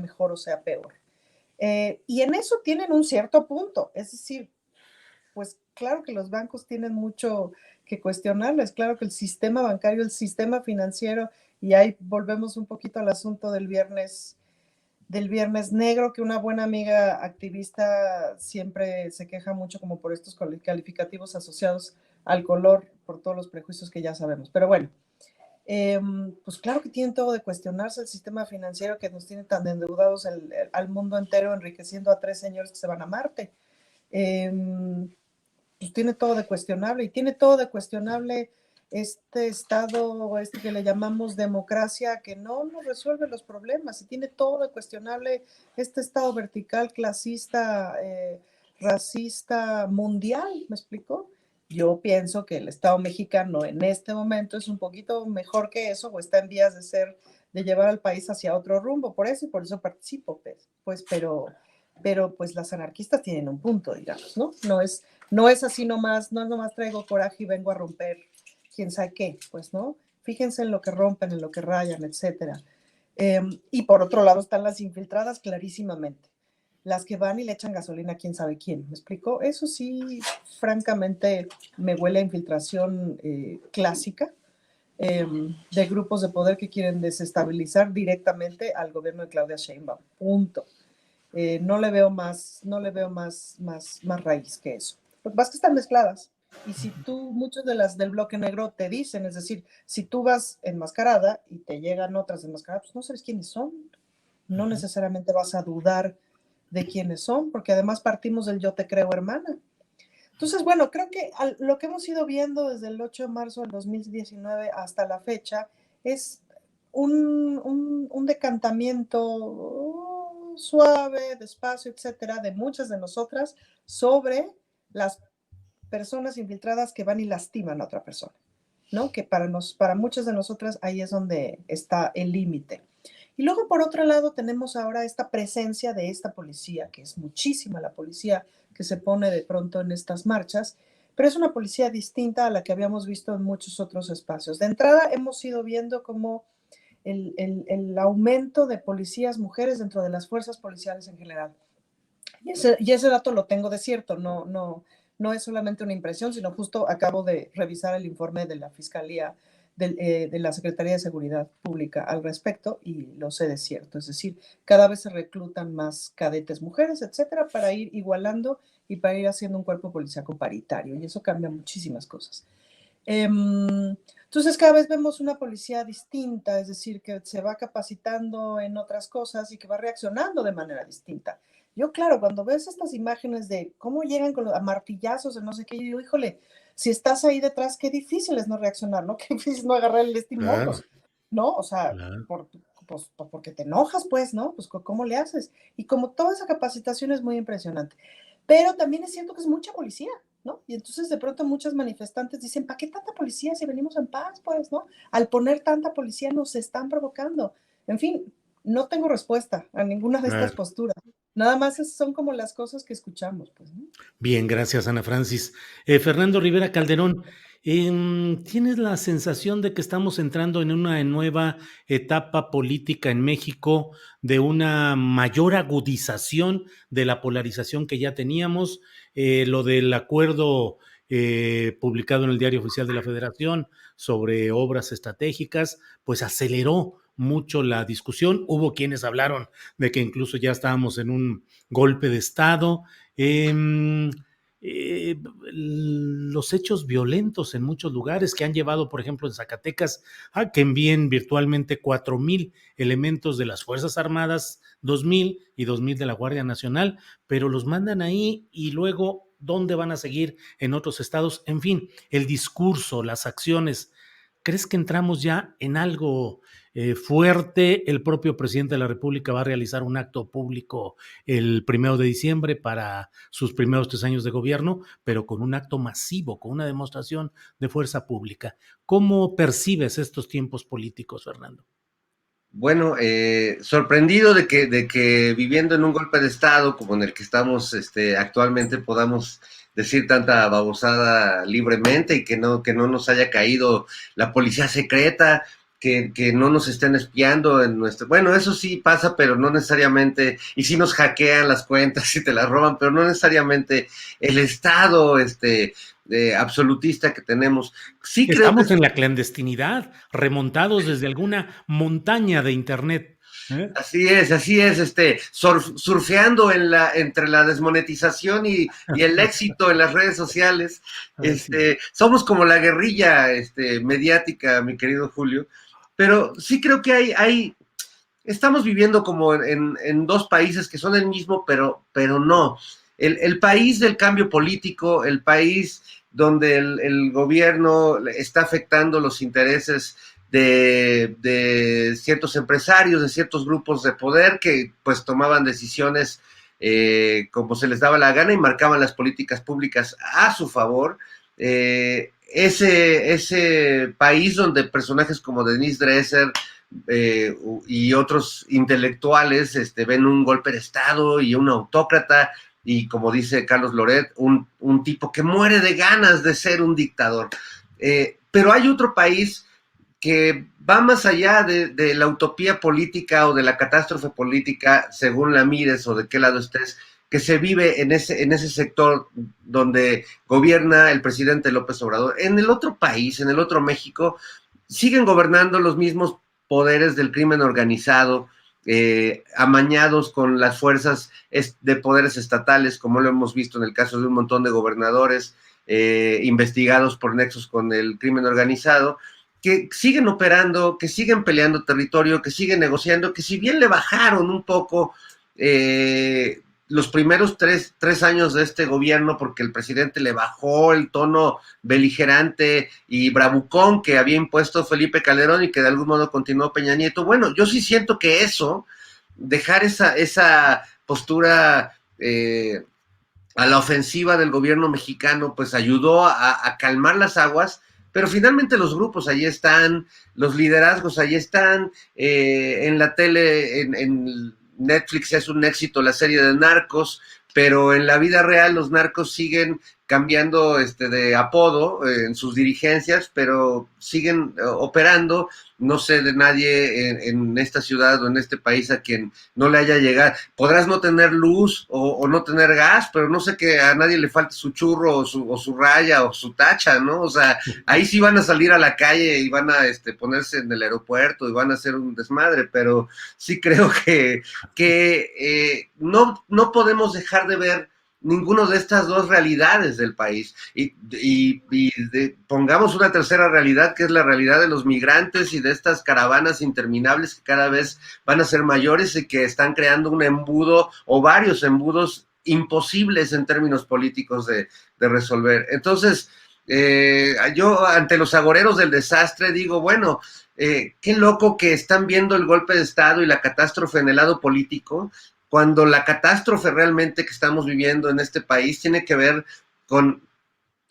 mejor o sea peor. Y en eso tienen un cierto punto, es decir, pues claro que los bancos tienen mucho que cuestionarles, claro que el sistema bancario, el sistema financiero, y ahí volvemos un poquito al asunto del Viernes Negro, que una buena amiga activista siempre se queja mucho como por estos calificativos asociados al color, por todos los prejuicios que ya sabemos. Pero bueno, pues claro que tienen todo de cuestionarse el sistema financiero que nos tiene tan endeudados al mundo entero, enriqueciendo a 3 señores que se van a Marte. Pues tiene todo de cuestionable y tiene todo de cuestionable este estado, que le llamamos democracia, que no nos resuelve los problemas y tiene todo de cuestionable este estado vertical, clasista, racista, mundial, ¿me explico? Yo pienso que el Estado mexicano en este momento es un poquito mejor que eso o está en vías de llevar al país hacia otro rumbo, por eso y por eso participo, pero pues las anarquistas tienen un punto, digamos, ¿no? No es así nomás, no es nomás traigo coraje y vengo a romper quién sabe qué, pues, ¿no? Fíjense en lo que rompen, en lo que rayan, etcétera. Y por otro lado están las infiltradas clarísimamente, las que van y le echan gasolina a quién sabe quién, ¿me explico? Eso sí, francamente, me huele a infiltración clásica de grupos de poder que quieren desestabilizar directamente al gobierno de Claudia Sheinbaum, punto. No le veo más raíz que eso. Lo que pasa es que están mezcladas. Y si muchos de las del bloque negro te dicen, es decir, si tú vas enmascarada y te llegan otras enmascaradas, pues no sabes quiénes son. No necesariamente vas a dudar de quiénes son, porque además partimos del yo te creo, hermana. Entonces, bueno, creo que lo que hemos ido viendo desde el 8 de marzo del 2019 hasta la fecha es un decantamiento suave, despacio, etcétera, de muchas de nosotras sobre las personas infiltradas que van y lastiman a otra persona, ¿no? Que para muchas de nosotras ahí es donde está el límite. Y luego, por otro lado, tenemos ahora esta presencia de esta policía, que es muchísima la policía que se pone de pronto en estas marchas, pero es una policía distinta a la que habíamos visto en muchos otros espacios. De entrada, hemos ido viendo cómo el aumento de policías mujeres dentro de las fuerzas policiales en general. Y ese dato lo tengo de cierto, no es solamente una impresión, sino justo acabo de revisar el informe de la Fiscalía, de la Secretaría de Seguridad Pública al respecto y lo sé de cierto. Es decir, cada vez se reclutan más cadetes mujeres, etcétera, para ir igualando y para ir haciendo un cuerpo policíaco paritario. Y eso cambia muchísimas cosas. Entonces cada vez vemos una policía distinta, es decir, que se va capacitando en otras cosas y que va reaccionando de manera distinta. Yo, claro, cuando ves estas imágenes de cómo llegan con los martillazos de no sé qué, yo digo, híjole, si estás ahí detrás, qué difícil es no reaccionar, ¿no? Qué difícil no agarrar el Claro, estimoto, ¿no? O sea, claro. pues, porque te enojas, pues, ¿no? Pues, ¿cómo le haces? Y como toda esa capacitación es muy impresionante. Pero también es cierto que es mucha policía, ¿no? Y entonces de pronto muchos manifestantes dicen, ¿para qué tanta policía si venimos en paz, pues, ¿no? Al poner tanta policía nos están provocando. En fin, no tengo respuesta a ninguna de estas Claro. posturas. Nada más son como las cosas que escuchamos, pues, ¿no? Bien, gracias, Ana Francis. Fernando Rivera Calderón, ¿tienes la sensación de que estamos entrando en una nueva etapa política en México, de una mayor agudización de la polarización que ya teníamos? Lo del acuerdo publicado en el Diario Oficial de la Federación sobre obras estratégicas, pues aceleró mucho la discusión. Hubo quienes hablaron de que incluso ya estábamos en un golpe de Estado. Eh, los hechos violentos en muchos lugares que han llevado, por ejemplo, en Zacatecas, a que envíen virtualmente 4,000 elementos de las Fuerzas Armadas, 2,000 y 2,000 de la Guardia Nacional, pero los mandan ahí y luego, ¿dónde van a seguir en otros estados? En fin, el discurso, las acciones. ¿Crees que entramos ya en algo fuerte? El propio presidente de la República va a realizar un acto público el 1 de diciembre para sus primeros 3 años de gobierno, pero con un acto masivo, con una demostración de fuerza pública. ¿Cómo percibes estos tiempos políticos, Fernando? Bueno, sorprendido de que viviendo en un golpe de Estado como en el que estamos actualmente podamos decir tanta babosada libremente y que no nos haya caído la policía secreta, que no nos estén espiando en nuestro... Bueno, eso sí pasa, pero no necesariamente, y sí nos hackean las cuentas y te las roban, pero no necesariamente el Estado absolutista que tenemos. Sí creo Estamos que... en la clandestinidad, remontados desde alguna montaña de internet. Así es, surfeando entre la desmonetización y el éxito en las redes sociales. Somos como la guerrilla mediática, mi querido Julio, pero sí creo que estamos viviendo como en dos países que son el mismo, pero no. El país del cambio político, el país donde el gobierno está afectando los intereses de ciertos empresarios, de ciertos grupos de poder que pues tomaban decisiones como se les daba la gana y marcaban las políticas públicas a su favor. Ese país donde personajes como Denise Dresser y otros intelectuales ven un golpe de Estado y un autócrata y, como dice Carlos Loret, un tipo que muere de ganas de ser un dictador. Pero hay otro país que va más allá de la utopía política o de la catástrofe política, según la mires o de qué lado estés, que se vive en ese sector donde gobierna el presidente López Obrador. En el otro país, en el otro México, siguen gobernando los mismos poderes del crimen organizado, amañados con las fuerzas de poderes estatales, como lo hemos visto en el caso de un montón de gobernadores investigados por nexos con el crimen organizado, que siguen operando, que siguen peleando territorio, que siguen negociando, que si bien le bajaron un poco los primeros tres años de este gobierno, porque el presidente le bajó el tono beligerante y bravucón que había impuesto Felipe Calderón y que de algún modo continuó Peña Nieto. Bueno, yo sí siento que eso, dejar esa postura a la ofensiva del gobierno mexicano, pues ayudó a calmar las aguas, pero finalmente los grupos ahí están, los liderazgos ahí están, en la tele, en Netflix es un éxito la serie de Narcos, pero en la vida real los narcos siguen cambiando de apodo en sus dirigencias, pero siguen operando. No sé de nadie en esta ciudad o en este país a quien no le haya llegado. Podrás no tener luz o no tener gas, pero no sé que a nadie le falte su churro o su raya o su tacha, ¿no? O sea, ahí sí van a salir a la calle y van a ponerse en el aeropuerto y van a hacer un desmadre, pero sí creo que no podemos dejar de ver ninguno de estas dos realidades del país y pongamos una tercera realidad, que es la realidad de los migrantes y de estas caravanas interminables que cada vez van a ser mayores y que están creando un embudo o varios embudos imposibles en términos políticos de resolver. Entonces, yo ante los agoreros del desastre digo, bueno, qué loco que están viendo el golpe de Estado y la catástrofe en el lado político, cuando la catástrofe realmente que estamos viviendo en este país tiene que ver con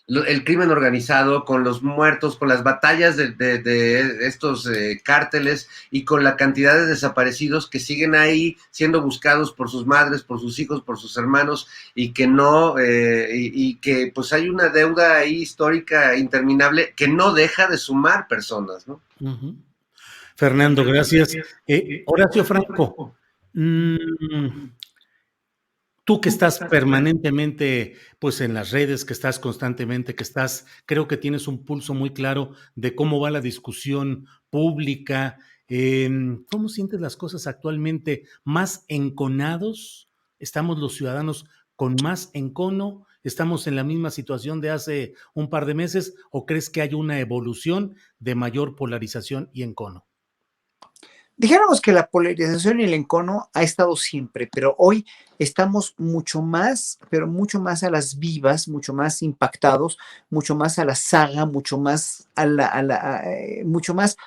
el crimen organizado, con los muertos, con las batallas de estos cárteles y con la cantidad de desaparecidos que siguen ahí siendo buscados por sus madres, por sus hijos, por sus hermanos y que no, y que pues hay una deuda ahí histórica interminable que no deja de sumar personas, ¿no? Uh-huh. Fernando, gracias. Horacio Franco, tú que estás permanentemente pues en las redes, que estás constantemente, creo que tienes un pulso muy claro de cómo va la discusión pública. ¿Cómo sientes las cosas actualmente? ¿Más enconados? ¿Estamos los ciudadanos con más encono? ¿Estamos en la misma situación de hace un par de meses? ¿O crees que hay una evolución de mayor polarización y encono? Dijéramos que la polarización y el encono ha estado siempre, pero hoy estamos mucho más, pero mucho más a las vivas, mucho más impactados, mucho más a la saga, mucho más mucho más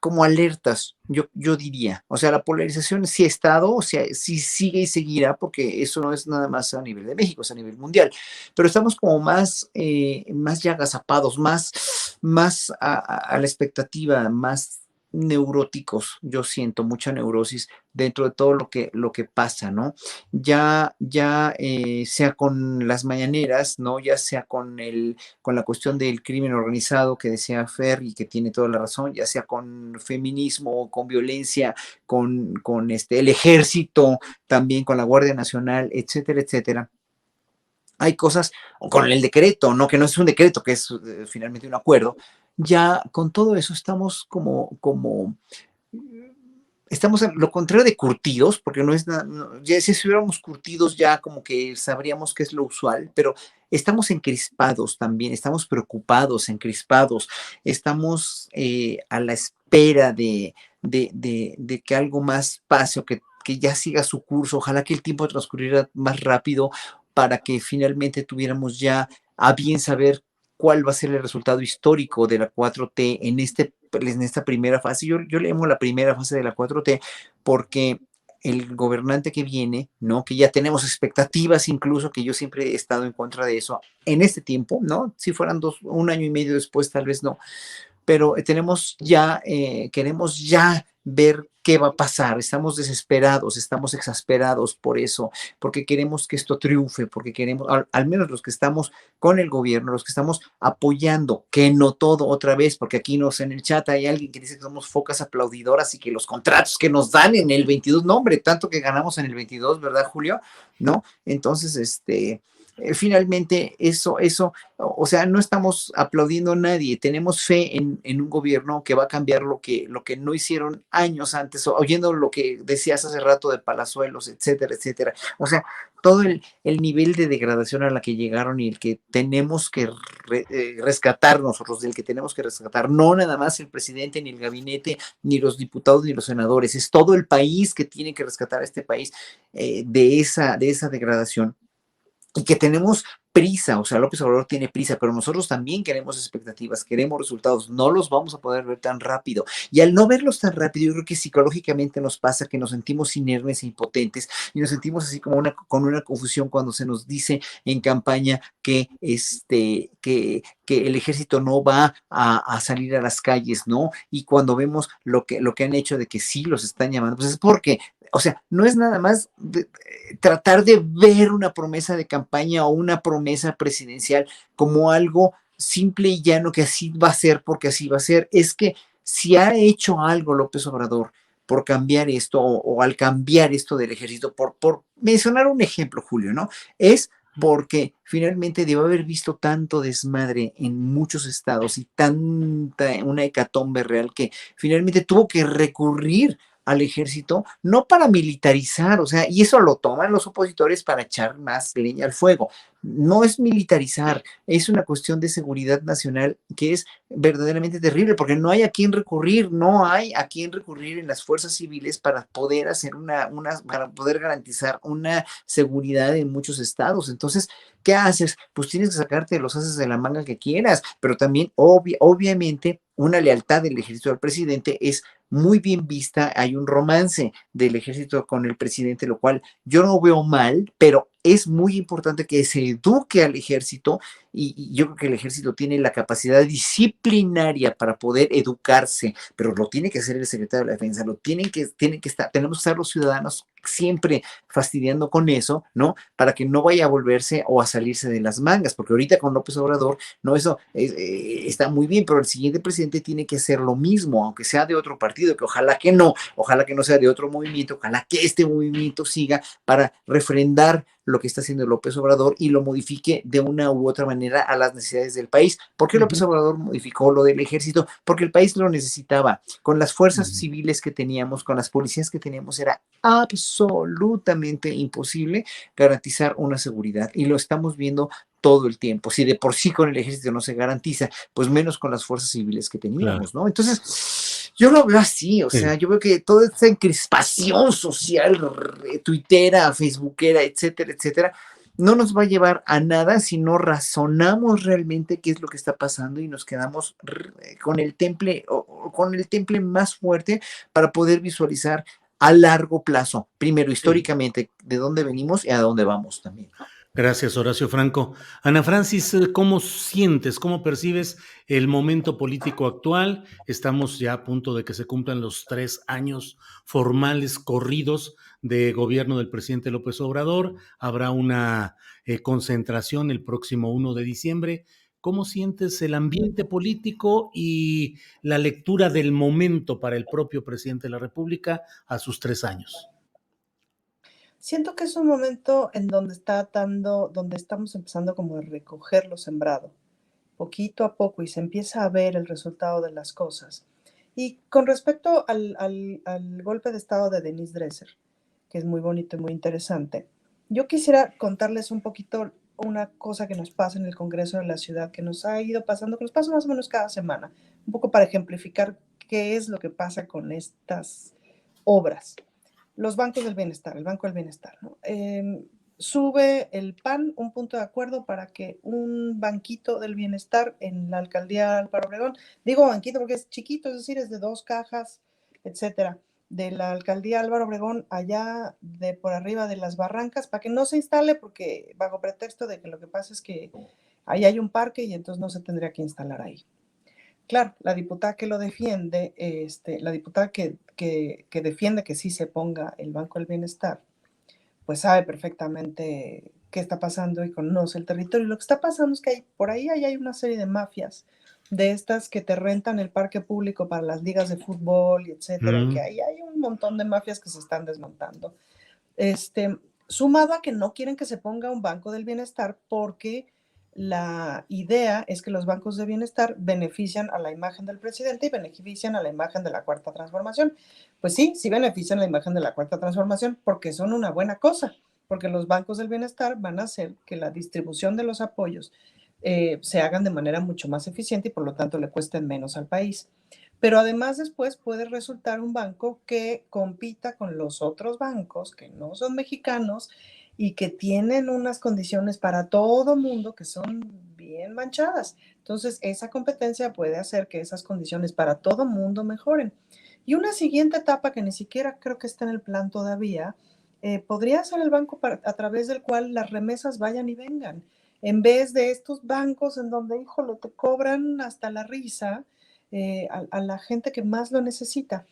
como alertas, yo diría. O sea, la polarización sí ha estado, o sea, sí sigue y seguirá, porque eso no es nada más a nivel de México, es a nivel mundial. Pero estamos como más ya agazapados, más a la expectativa, más neuróticos. Yo siento mucha neurosis dentro de todo lo que pasa, ¿no? Ya sea con las mañaneras, ¿no? Ya sea con la cuestión del crimen organizado que decía Fer y que tiene toda la razón, ya sea con feminismo, con violencia, con el ejército, también con la Guardia Nacional, etcétera, etcétera. Hay cosas, con el decreto, ¿no? Que no es un decreto, que es finalmente un acuerdo. Ya con todo eso estamos estamos en lo contrario de curtidos, porque no es nada, ya si estuviéramos curtidos ya como que sabríamos qué es lo usual, pero estamos encrispados también, estamos preocupados, encrispados, estamos a la espera de que algo más pase o que ya siga su curso. Ojalá que el tiempo transcurriera más rápido para que finalmente tuviéramos ya a bien saber cuál va a ser el resultado histórico de la 4T en esta primera fase. Yo le llamo la primera fase de la 4T porque el gobernante que viene, ¿no? Que ya tenemos expectativas, incluso que yo siempre he estado en contra de eso en este tiempo, ¿no? Si fueran un año y medio después, tal vez no. Pero queremos ya ver qué va a pasar. Estamos desesperados, estamos exasperados por eso, porque queremos que esto triunfe, porque queremos, al menos los que estamos con el gobierno, los que estamos apoyando, que no todo otra vez, porque aquí en el chat hay alguien que dice que somos focas aplaudidoras y que los contratos que nos dan en el 22, no hombre, tanto que ganamos en el 22, ¿verdad, Julio? ¿No? Entonces, finalmente o sea, no estamos aplaudiendo a nadie, tenemos fe en un gobierno que va a cambiar lo que no hicieron años antes, oyendo lo que decías hace rato de Palazuelos, etcétera, etcétera. O sea, todo el nivel de degradación a la que llegaron y el que tenemos que rescatar nosotros, del que tenemos que rescatar, no nada más el presidente, ni el gabinete, ni los diputados, ni los senadores, es todo el país que tiene que rescatar a este país de esa degradación. Y que tenemos prisa, o sea, López Obrador tiene prisa, pero nosotros también queremos expectativas, queremos resultados, no los vamos a poder ver tan rápido. Y al no verlos tan rápido, yo creo que psicológicamente nos pasa que nos sentimos inermes e impotentes y nos sentimos así como con una confusión cuando se nos dice en campaña que el ejército no va a salir a las calles, ¿no? Y cuando vemos lo que han hecho de que sí los están llamando, pues es porque, o sea, no es nada más tratar de ver una promesa de campaña o una promesa presidencial como algo simple y llano que así va a ser porque así va a ser. Es que si ha hecho algo López Obrador por cambiar esto o al cambiar esto del ejército, por mencionar un ejemplo, Julio, ¿no? Es porque finalmente debe haber visto tanto desmadre en muchos estados y tanta una hecatombe real que finalmente tuvo que recurrir al ejército, no para militarizar, o sea, y eso lo toman los opositores para echar más leña al fuego. No es militarizar, es una cuestión de seguridad nacional que es verdaderamente terrible, porque no hay a quién recurrir, no hay a quién recurrir en las fuerzas civiles para poder hacer para poder garantizar una seguridad en muchos estados. Entonces, ¿qué haces? Pues tienes que sacarte los haces de la manga que quieras, pero también obviamente una lealtad del ejército al presidente es muy bien vista, hay un romance del ejército con el presidente, lo cual yo no veo mal, pero es muy importante que se eduque al ejército y yo creo que el ejército tiene la capacidad disciplinaria para poder educarse, pero lo tiene que hacer el secretario de la Defensa, tenemos que estar los ciudadanos siempre fastidiando con eso, ¿no? Para que no vaya a volverse o a salirse de las mangas, porque ahorita con López Obrador, no, eso está muy bien, pero el siguiente presidente tiene que hacer lo mismo, aunque sea de otro partido, que ojalá que no sea de otro movimiento, ojalá que este movimiento siga para refrendar lo que está haciendo López Obrador y lo modifique de una u otra manera a las necesidades del país. ¿Por qué López Obrador modificó lo del ejército? Porque el país lo necesitaba. Con las fuerzas civiles que teníamos, con las policías que teníamos, era absolutamente imposible garantizar una seguridad y lo estamos viendo todo el tiempo. Si de por sí con el ejército no se garantiza, pues menos con las fuerzas civiles que teníamos, ¿no? Entonces, yo lo veo así, o sea, yo veo que toda esta encrespación social, tuitera, facebookera, etcétera, etcétera, no nos va a llevar a nada si no razonamos realmente qué es lo que está pasando y nos quedamos con el temple más fuerte para poder visualizar a largo plazo, primero históricamente, de dónde venimos y a dónde vamos también. Gracias, Horacio Franco. Ana Francis, ¿cómo sientes, cómo percibes el momento político actual? Estamos ya a punto de que se cumplan los 3 años formales corridos de gobierno del presidente López Obrador. Habrá una concentración el próximo 1 de diciembre. ¿Cómo sientes el ambiente político y la lectura del momento para el propio presidente de la República a sus 3 años? Siento que es un momento en donde donde estamos empezando como a recoger lo sembrado, poquito a poco, y se empieza a ver el resultado de las cosas. Y con respecto al golpe de estado de Denise Dresser, que es muy bonito y muy interesante, yo quisiera contarles un poquito una cosa que nos pasa en el Congreso de la Ciudad, que nos ha ido pasando, que nos pasa más o menos cada semana, un poco para ejemplificar qué es lo que pasa con estas obras. Los bancos del bienestar, el Banco del Bienestar, ¿no? Sube el PAN un punto de acuerdo para que un banquito del bienestar en la alcaldía Álvaro Obregón, digo banquito porque es chiquito, es decir, es de 2 cajas, etcétera, de la alcaldía Álvaro Obregón allá de por arriba de las barrancas, para que no se instale, porque bajo pretexto de que lo que pasa es que ahí hay un parque y entonces no se tendría que instalar ahí. Claro, la diputada que lo defiende, la diputada que defiende que sí se ponga el Banco del Bienestar, pues sabe perfectamente qué está pasando y conoce el territorio. Lo que está pasando es que por ahí hay una serie de mafias, de estas que te rentan el parque público para las ligas de fútbol, y etcétera, y que ahí hay un montón de mafias que se están desmontando. Sumado a que no quieren que se ponga un banco del bienestar porque la idea es que los bancos de bienestar benefician a la imagen del presidente y benefician a la imagen de la Cuarta Transformación. Pues sí, sí benefician la imagen de la Cuarta Transformación porque son una buena cosa, porque los bancos del bienestar van a hacer que la distribución de los apoyos se hagan de manera mucho más eficiente y por lo tanto le cuesten menos al país. Pero además después puede resultar un banco que compita con los otros bancos que no son mexicanos y que tienen unas condiciones para todo mundo que son bien manchadas. Entonces, esa competencia puede hacer que esas condiciones para todo mundo mejoren. Y una siguiente etapa que ni siquiera creo que está en el plan todavía, podría ser el banco a través del cual las remesas vayan y vengan. En vez de estos bancos en donde, híjole, te cobran hasta la risa, a la gente que más lo necesita.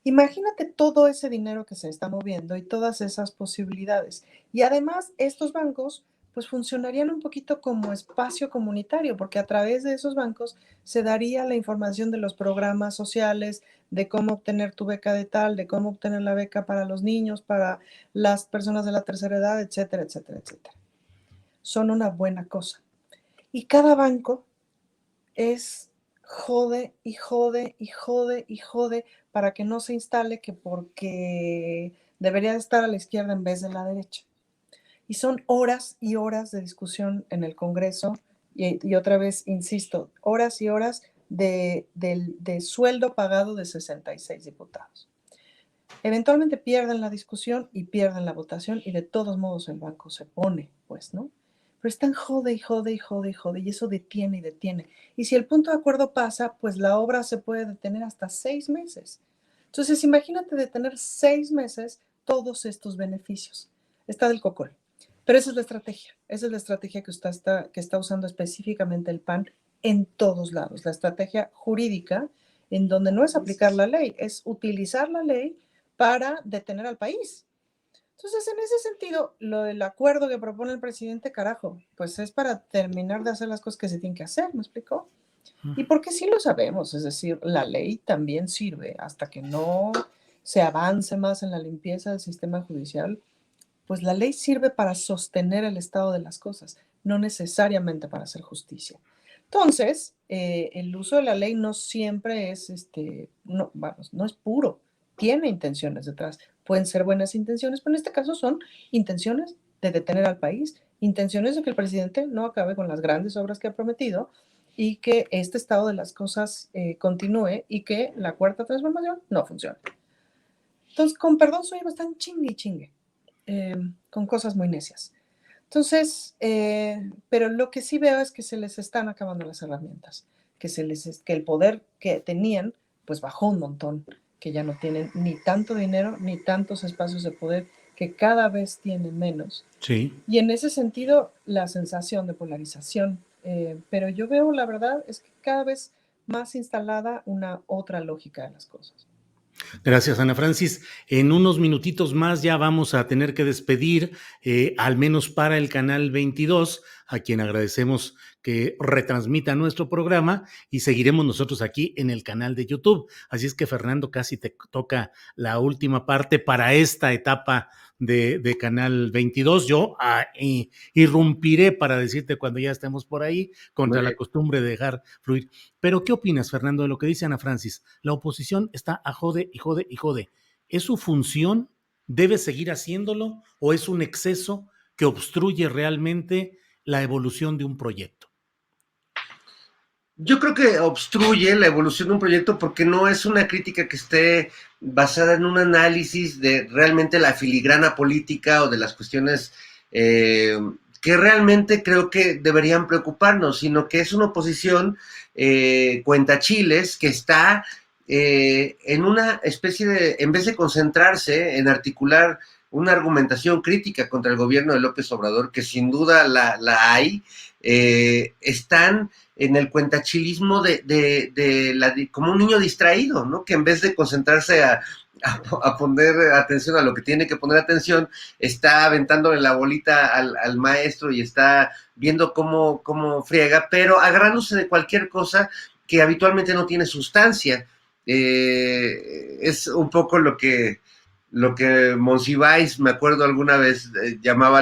Imagínate todo ese dinero que se está moviendo y todas esas posibilidades. Y además, estos bancos pues funcionarían un poquito como espacio comunitario, porque a través de esos bancos se daría la información de los programas sociales, de cómo obtener tu beca de tal, de cómo obtener la beca para los niños, para las personas de la tercera edad, etcétera, etcétera, etcétera. Son una buena cosa. Y cada banco es jode y jode y jode y jode para que no se instale, que porque debería de estar a la izquierda en vez de la derecha. Y son horas y horas de discusión en el Congreso y otra vez, insisto, horas y horas de sueldo pagado de 66 diputados. Eventualmente pierden la discusión y pierden la votación y de todos modos el banco se pone, pues, ¿no? Pero están jode y jode y jode y jode y eso detiene y detiene. Y si el punto de acuerdo pasa, pues la obra se puede detener hasta 6 meses. Entonces, imagínate detener 6 meses todos estos beneficios. Está del cocol. Pero esa es la estrategia que está usando específicamente el PAN en todos lados. La estrategia jurídica, en donde no es aplicar la ley, es utilizar la ley para detener al país. Entonces, en ese sentido, el acuerdo que propone el presidente, carajo, pues es para terminar de hacer las cosas que se tienen que hacer, ¿me explicó? Y porque sí lo sabemos, es decir, la ley también sirve hasta que no se avance más en la limpieza del sistema judicial, pues la ley sirve para sostener el estado de las cosas, no necesariamente para hacer justicia. Entonces, el uso de la ley no siempre es, no, vamos, no es puro, tiene intenciones detrás. Pueden ser buenas intenciones, pero en este caso son intenciones de detener al país, intenciones de que el presidente no acabe con las grandes obras que ha prometido y que este estado de las cosas continúe y que la Cuarta Transformación no funcione. Entonces, con perdón, soy bastante chingue y chingue, con cosas muy necias. Entonces, pero lo que sí veo es que se les están acabando las herramientas, que el poder que tenían, pues bajó un montón, que ya no tienen ni tanto dinero ni tantos espacios de poder, que cada vez tienen menos. Sí. Y en ese sentido, la sensación de polarización, pero yo veo, la verdad, es que cada vez más instalada una otra lógica de las cosas. Gracias, Ana Francis. En unos minutitos más ya vamos a tener que despedir, al menos para el canal 22, a quien agradecemos que retransmita nuestro programa y seguiremos nosotros aquí en el canal de YouTube. Así es que, Fernando, casi te toca la última parte para esta etapa de Canal 22. Yo irrumpiré para decirte cuando ya estemos por ahí, contra la costumbre de dejar fluir. Pero, ¿qué opinas, Fernando, de lo que dice Ana Francis? La oposición está a jode y jode y jode. ¿Es su función? ¿Debe seguir haciéndolo? ¿O es un exceso que obstruye realmente la evolución de un proyecto? Yo creo que obstruye la evolución de un proyecto porque no es una crítica que esté basada en un análisis de realmente la filigrana política o de las cuestiones que realmente creo que deberían preocuparnos, sino que es una oposición cuentachiles que está en una especie de, en vez de concentrarse en articular una argumentación crítica contra el gobierno de López Obrador, que sin duda la hay, están en el cuentachilismo como un niño distraído, ¿no? Que en vez de concentrarse a poner atención a lo que tiene que poner atención, está aventándole la bolita al maestro y está viendo cómo friega, pero agarrándose de cualquier cosa que habitualmente no tiene sustancia. Es un poco lo que lo que Monsiváis, me acuerdo alguna vez, llamaba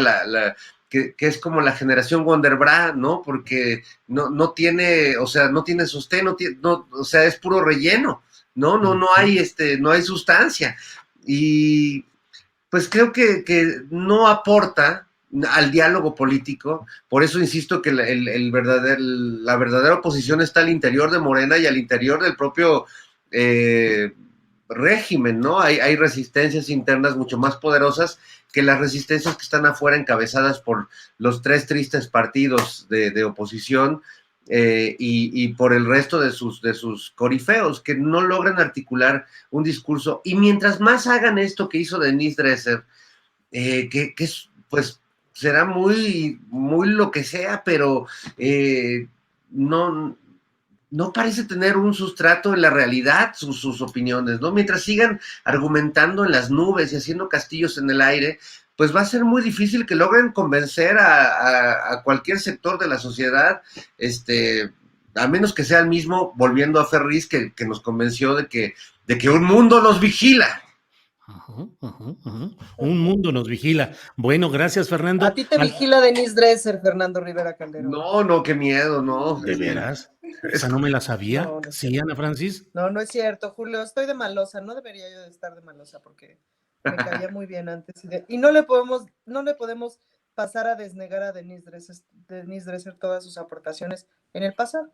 que es como la generación Wonderbra, ¿no? Porque no tiene, o sea, no tiene sostén, o sea, es puro relleno, no hay sustancia. Y pues creo que no aporta al diálogo político, por eso insisto que la verdadera oposición está al interior de Morena y al interior del propio régimen, ¿no? Hay resistencias internas mucho más poderosas que las resistencias que están afuera encabezadas por los 3 tristes partidos de oposición y por el resto de sus corifeos, que no logran articular un discurso. Y mientras más hagan esto que hizo Denise Dresser, que es, pues, será muy, muy lo que sea, pero no parece tener un sustrato en la realidad sus opiniones, ¿no? Mientras sigan argumentando en las nubes y haciendo castillos en el aire, pues va a ser muy difícil que logren convencer a cualquier sector de la sociedad, a menos que sea el mismo, volviendo a Ferriz, que nos convenció de que un mundo los vigila. Un mundo nos vigila. Bueno, gracias, Fernando. A ti te vigila Denise Dresser, Fernando Rivera Calderón. No, qué miedo, no. ¿De veras? Esa no me la sabía. No, Sí, Ana Francis. No es cierto, Julio, estoy de malosa, no debería yo de estar de malosa porque me caía muy bien antes. Y no le podemos pasar a desnegar a Denise Dresser todas sus aportaciones en el pasado.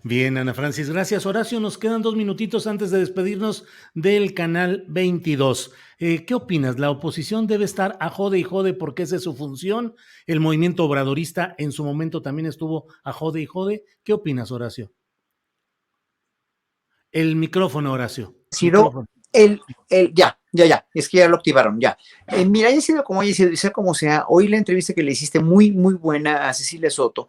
Bien, Ana Francis, gracias. Horacio, nos quedan 2 minutitos antes de despedirnos del canal 22. ¿Qué opinas? ¿La oposición debe estar a jode y jode porque esa es su función? ¿El movimiento obradorista en su momento también estuvo a jode y jode? ¿Qué opinas, Horacio? El micrófono, Horacio. Ciro, ya, es que ya lo activaron, ya. Mira, haya sido como haya sido, y sea como sea, hoy la entrevista que le hiciste muy, muy buena a Cecilia Soto,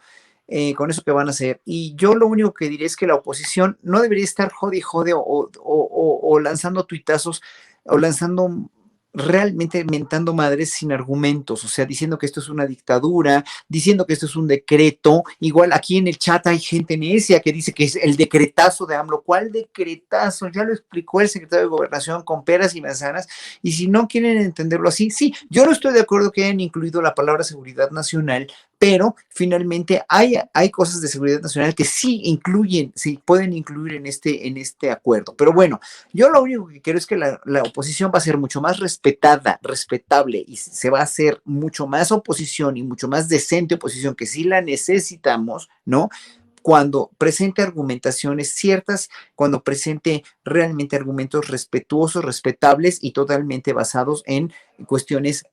con eso que van a hacer. Y yo lo único que diré es que la oposición no debería estar jode y jode o lanzando tuitazos o lanzando realmente mentando madres sin argumentos, o sea, diciendo que esto es una dictadura, diciendo que esto es un decreto. Igual aquí en el chat hay gente necia que dice que es el decretazo de AMLO. ¿Cuál decretazo? Ya lo explicó el secretario de Gobernación con peras y manzanas, y si no quieren entenderlo así, sí, yo no estoy de acuerdo que hayan incluido la palabra seguridad nacional, pero finalmente hay cosas de seguridad nacional que sí incluyen, sí pueden incluir en este acuerdo. Pero bueno, yo lo único que quiero es que la oposición va a ser mucho más respetada, respetable, y se va a hacer mucho más oposición y mucho más decente oposición, que sí la necesitamos, ¿no? Cuando presente argumentaciones ciertas, cuando presente realmente argumentos respetuosos, respetables y totalmente basados en cuestiones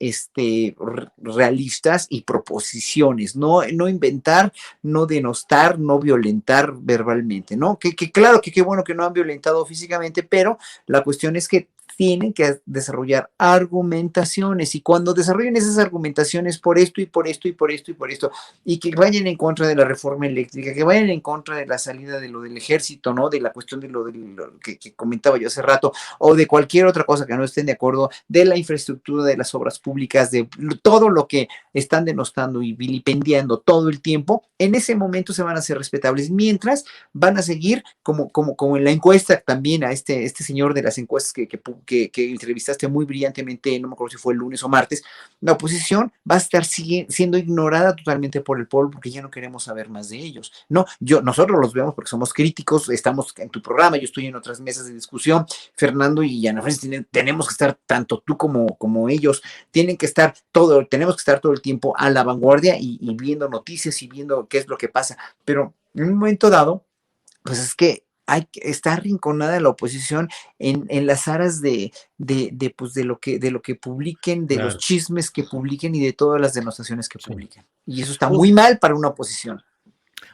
realistas y proposiciones, no inventar, no denostar, no violentar verbalmente, ¿no? Que claro que qué bueno que no han violentado físicamente, pero la cuestión es que tienen que desarrollar argumentaciones, y cuando desarrollen esas argumentaciones por esto y por esto y por esto y por esto, y que vayan en contra de la reforma eléctrica, que vayan en contra de la salida de lo del ejército, ¿no? De la cuestión de lo que comentaba yo hace rato, o de cualquier otra cosa que no estén de acuerdo, de la infraestructura, de las obras públicas, de todo lo que están denostando y vilipendiando todo el tiempo, en ese momento se van a hacer respetables, mientras van a seguir como en la encuesta también a este señor de las encuestas que entrevistaste muy brillantemente, no me acuerdo si fue el lunes o martes. La oposición va a estar siendo ignorada totalmente por el pueblo porque ya no queremos saber más de ellos. No, nosotros los vemos porque somos críticos, estamos en tu programa, yo estoy en otras mesas de discusión, Fernando y Ana Francis, tenemos que estar, tanto tú como ellos, tenemos que estar todo el tiempo a la vanguardia y viendo noticias y viendo qué es lo que pasa, pero en un momento dado, pues es que está arrinconada la oposición en las aras pues de lo que publiquen, de los chismes que publiquen y de todas las denostaciones que publiquen. Y eso está muy mal para una oposición.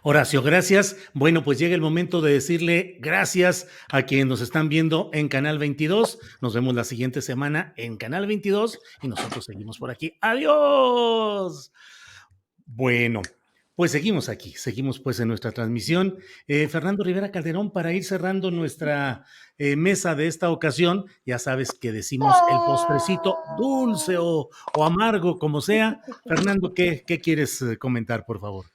Horacio, gracias. Bueno, pues llega el momento de decirle gracias a quienes nos están viendo en Canal 22. Nos vemos la siguiente semana en Canal 22 y nosotros seguimos por aquí. ¡Adiós! Bueno, pues seguimos aquí, seguimos pues en nuestra transmisión. Fernando Rivera Calderón, para ir cerrando nuestra mesa de esta ocasión, ya sabes que decimos el postrecito dulce o amargo, como sea. Fernando, ¿qué quieres comentar, por favor?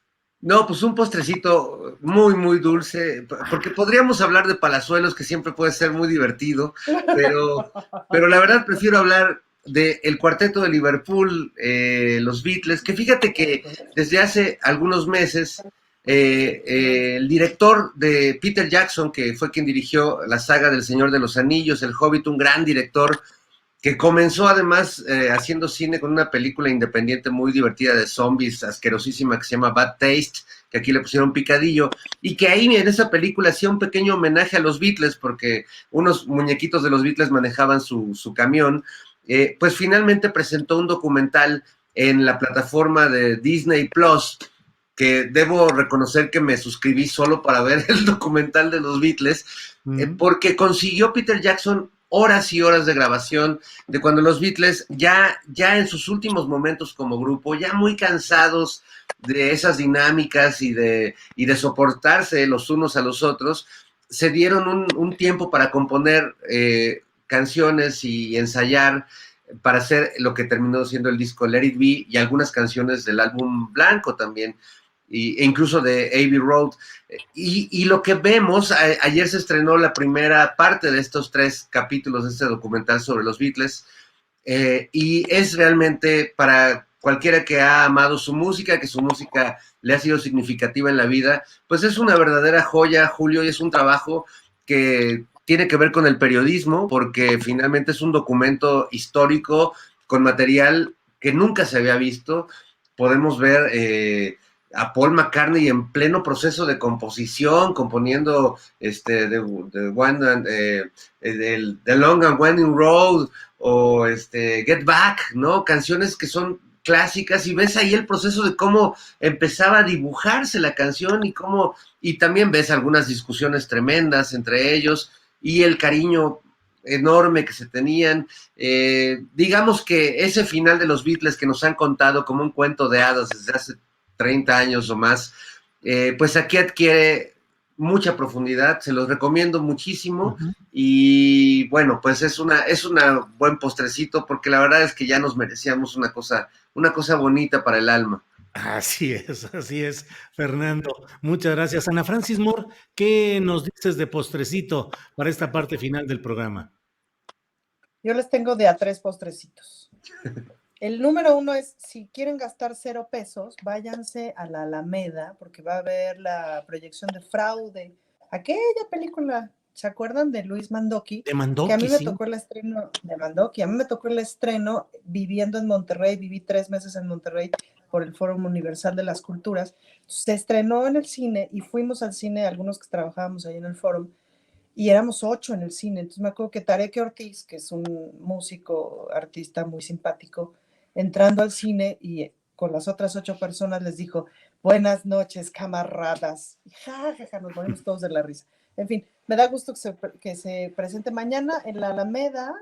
No, pues un postrecito muy, muy dulce, porque podríamos hablar de Palazuelos, que siempre puede ser muy divertido, pero la verdad prefiero hablar del cuarteto de Liverpool, los Beatles, que fíjate que desde hace algunos meses el director de Peter Jackson, que fue quien dirigió la saga del Señor de los Anillos, El Hobbit, un gran director, que comenzó además haciendo cine con una película independiente muy divertida de zombies, asquerosísima, que se llama Bad Taste, que aquí le pusieron Picadillo, y que ahí en esa película hacía un pequeño homenaje a los Beatles, porque unos muñequitos de los Beatles manejaban su camión. Pues finalmente presentó un documental en la plataforma de Disney Plus, que debo reconocer que me suscribí solo para ver el documental de los Beatles, porque consiguió Peter Jackson horas y horas de grabación de cuando los Beatles, ya en sus últimos momentos como grupo, ya muy cansados de esas dinámicas y de soportarse los unos a los otros, se dieron un tiempo para componer canciones y ensayar para hacer lo que terminó siendo el disco Let It Be y algunas canciones del álbum Blanco también, e incluso de Abbey Road. Y lo que vemos, ayer se estrenó la primera parte de estos 3 capítulos de este documental sobre los Beatles, y es realmente para cualquiera que ha amado su música, que su música le ha sido significativa en la vida, pues es una verdadera joya, Julio, y es un trabajo que tiene que ver con el periodismo, porque finalmente es un documento histórico con material que nunca se había visto. Podemos ver a Paul McCartney en pleno proceso de composición, componiendo The Long and Winding Road o Get Back, ¿no? Canciones que son clásicas, y ves ahí el proceso de cómo empezaba a dibujarse la canción y también ves algunas discusiones tremendas entre ellos y el cariño enorme que se tenían. Digamos que ese final de los Beatles que nos han contado como un cuento de hadas desde hace 30 años o más, pues aquí adquiere mucha profundidad, se los recomiendo muchísimo. Y bueno, pues es una buen postrecito, porque la verdad es que ya nos merecíamos una cosa bonita para el alma. Así es, Fernando. Muchas gracias. Ana Francis Moore, ¿qué nos dices de postrecito para esta parte final del programa? Yo les tengo de a 3 postrecitos. El número 1 es, si quieren gastar 0 pesos, váyanse a la Alameda, porque va a haber la proyección de Fraude, aquella película, ¿se acuerdan de Luis Mandoki? De Mandoki, que a mí me sí. tocó el estreno de Mandoki, a mí me tocó el estreno viviendo en Monterrey, viví 3 meses en Monterrey por el Fórum Universal de las Culturas. Se estrenó en el cine y fuimos al cine, algunos que trabajábamos ahí en el Fórum, y éramos 8 en el cine. Entonces me acuerdo que Tarek Ortiz, que es un músico, artista muy simpático, entrando al cine y con las otras 8 personas les dijo, buenas noches, camaradas. Y jajaja, nos morimos todos de la risa. En fin, me da gusto que se presente mañana en la Alameda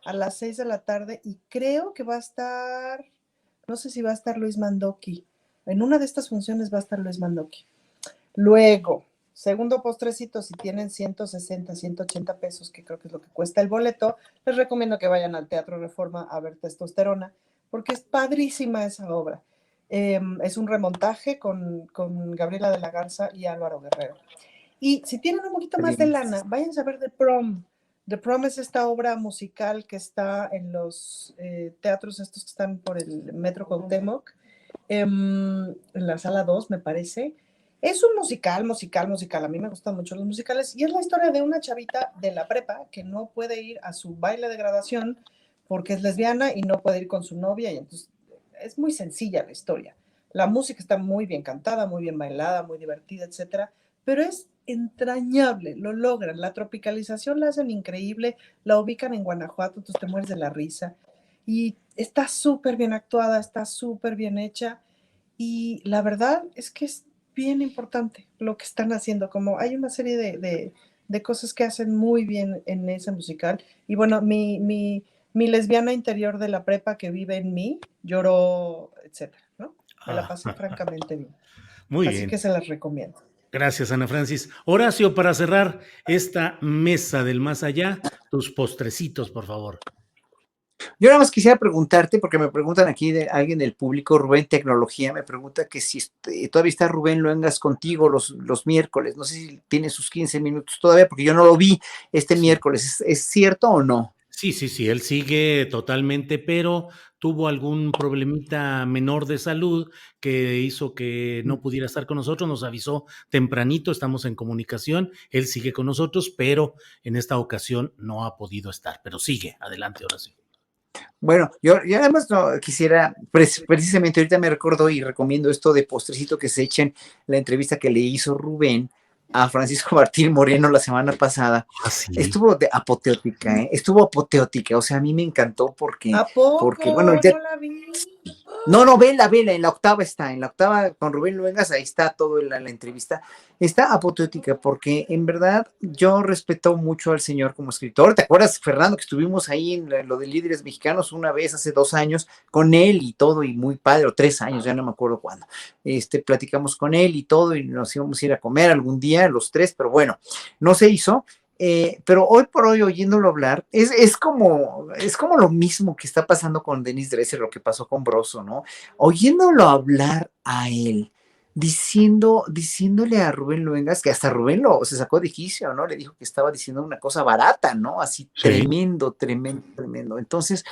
a las 6 de la tarde, y creo que va a estar, no sé si va a estar Luis Mandoki. En una de estas funciones va a estar Luis Mandoki. Luego, segundo postrecito, si tienen 160, 180 pesos, que creo que es lo que cuesta el boleto, les recomiendo que vayan al Teatro Reforma a ver Testosterona, porque es padrísima esa obra. Es un remontaje con Gabriela de la Garza y Álvaro Guerrero. Y si tienen un poquito más de lana, váyanse a ver The Prom. The Prom es esta obra musical que está en los teatros estos que están por el Metro Cuauhtémoc, en la sala 2, me parece. Es un musical. A mí me gustan mucho los musicales, y es la historia de una chavita de la prepa que no puede ir a su baile de graduación porque es lesbiana y no puede ir con su novia, y entonces es muy sencilla la historia. La música está muy bien cantada, muy bien bailada, muy divertida, etcétera, pero es entrañable, lo logran. La tropicalización la hacen increíble, la ubican en Guanajuato, entonces te mueres de la risa. Y está súper bien actuada, está súper bien hecha, y la verdad es que es bien importante lo que están haciendo, como hay una serie de cosas que hacen muy bien en ese musical. Y bueno, mi lesbiana interior de la prepa que vive en mí lloró, etcétera, ¿no? Me la pasé francamente bien. Muy Así bien. que se las recomiendo. Gracias, Ana Francis. Horacio, para cerrar esta mesa del más allá, tus postrecitos, por favor. Yo nada más quisiera preguntarte, porque me preguntan aquí de alguien del público, Rubén Tecnología, me pregunta que si todavía está Rubén Luengas contigo los miércoles. No sé si tiene sus 15 minutos todavía, porque yo no lo vi este Sí. miércoles. ¿Es cierto o no? Sí, él sigue totalmente, pero tuvo algún problemita menor de salud que hizo que no pudiera estar con nosotros, nos avisó tempranito, estamos en comunicación, él sigue con nosotros, pero en esta ocasión no ha podido estar, pero sigue, adelante, ahora sí. Bueno, yo además no quisiera, precisamente ahorita me recuerdo y recomiendo esto de postrecito que se echen la entrevista que le hizo Rubén a Francisco Martín Moreno la semana pasada. Ah, sí. Estuvo apoteótica, ¿eh? Estuvo apoteótica, o sea, a mí me encantó porque, ¿A poco? bueno, ya, No la vi. no, vela, en la octava está, en la octava con Rubén Luengas, ahí está todo la entrevista. Está apoteótica porque en verdad yo respeto mucho al señor como escritor. ¿Te acuerdas, Fernando, que estuvimos ahí en lo de Líderes Mexicanos una vez hace 2 años con él y todo, y muy padre, o 3 años, ya no me acuerdo cuándo? Platicamos con él y todo, y nos íbamos a ir a comer algún día, los tres, pero bueno, no se hizo. Pero hoy por hoy, oyéndolo hablar, es como lo mismo que está pasando con Denis Dresser, lo que pasó con Broso, ¿no? Oyéndolo hablar a él, diciéndole a Rubén Luengas, que hasta Rubén se sacó de quicio, ¿no? Le dijo que estaba diciendo una cosa barata, ¿no? Así Sí. tremendo, tremendo, tremendo. Entonces,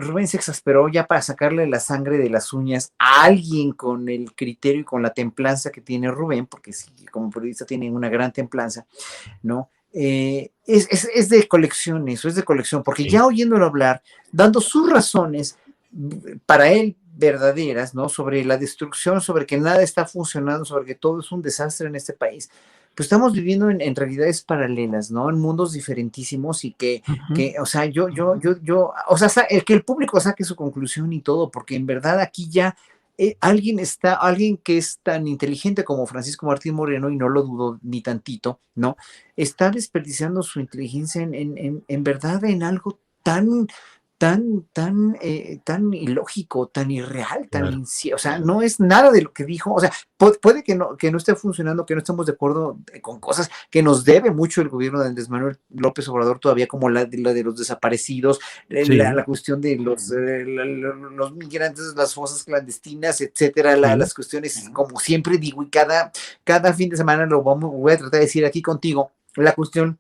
Rubén se exasperó ya para sacarle la sangre de las uñas a alguien con el criterio y con la templanza que tiene Rubén, porque sí, como periodista tiene una gran templanza, ¿no? Es de colección eso, es de colección, porque Sí, ya oyéndolo hablar, dando sus razones para él verdaderas, ¿no? Sobre la destrucción, sobre que nada está funcionando, sobre que todo es un desastre en este país, pues estamos viviendo en realidades paralelas, ¿no? En mundos diferentísimos y ujú, o sea, o sea, el que el público saque su conclusión y todo, porque en verdad aquí ya alguien que es tan inteligente como Francisco Martín Moreno, y no lo dudo ni tantito, ¿no? Está desperdiciando su inteligencia en verdad en algo tan ilógico, tan irreal, claro. o sea, no es nada de lo que dijo, o sea, puede que no esté funcionando, que no estemos de acuerdo con cosas que nos debe mucho el gobierno de Andrés Manuel López Obrador todavía, como la de los desaparecidos, Sí, la cuestión de los migrantes, las fosas clandestinas, etcétera, sí, las cuestiones, como siempre digo, y cada fin de semana voy a tratar de decir aquí contigo, la cuestión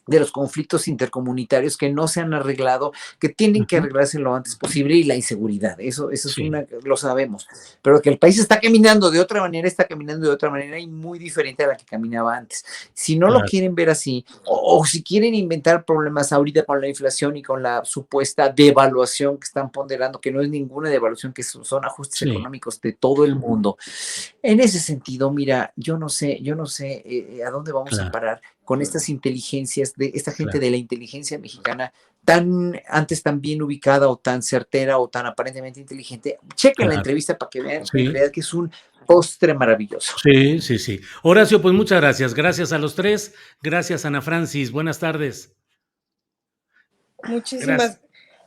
de los conflictos intercomunitarios que no se han arreglado, que tienen que ujú, arreglarse lo antes posible, y la inseguridad, eso es sí, lo sabemos, pero que el país está caminando de otra manera, y muy diferente a la que caminaba antes. Si no lo claro, quieren ver así, o si quieren inventar problemas ahorita con la inflación y con la supuesta devaluación que están ponderando, que no es ninguna devaluación, que son ajustes sí, económicos de todo el mundo. En ese sentido, mira, yo no sé a dónde vamos a claro, parar con estas inteligencias de esta gente claro, de la inteligencia mexicana antes tan bien ubicada, o tan certera, o tan aparentemente inteligente. Chequen la claro. entrevista para que vean en Sí, realidad que es un postre maravilloso. sí. Horacio, pues muchas gracias. Gracias a los tres. Gracias, Ana Francis. Buenas tardes. Gracias. Muchísimas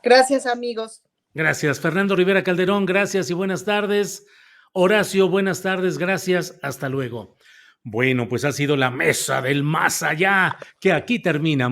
gracias, amigos. Gracias. Fernando Rivera Calderón, gracias y buenas tardes. Horacio, buenas tardes, gracias. Hasta luego. Bueno, pues ha sido la mesa del más allá, que aquí termina.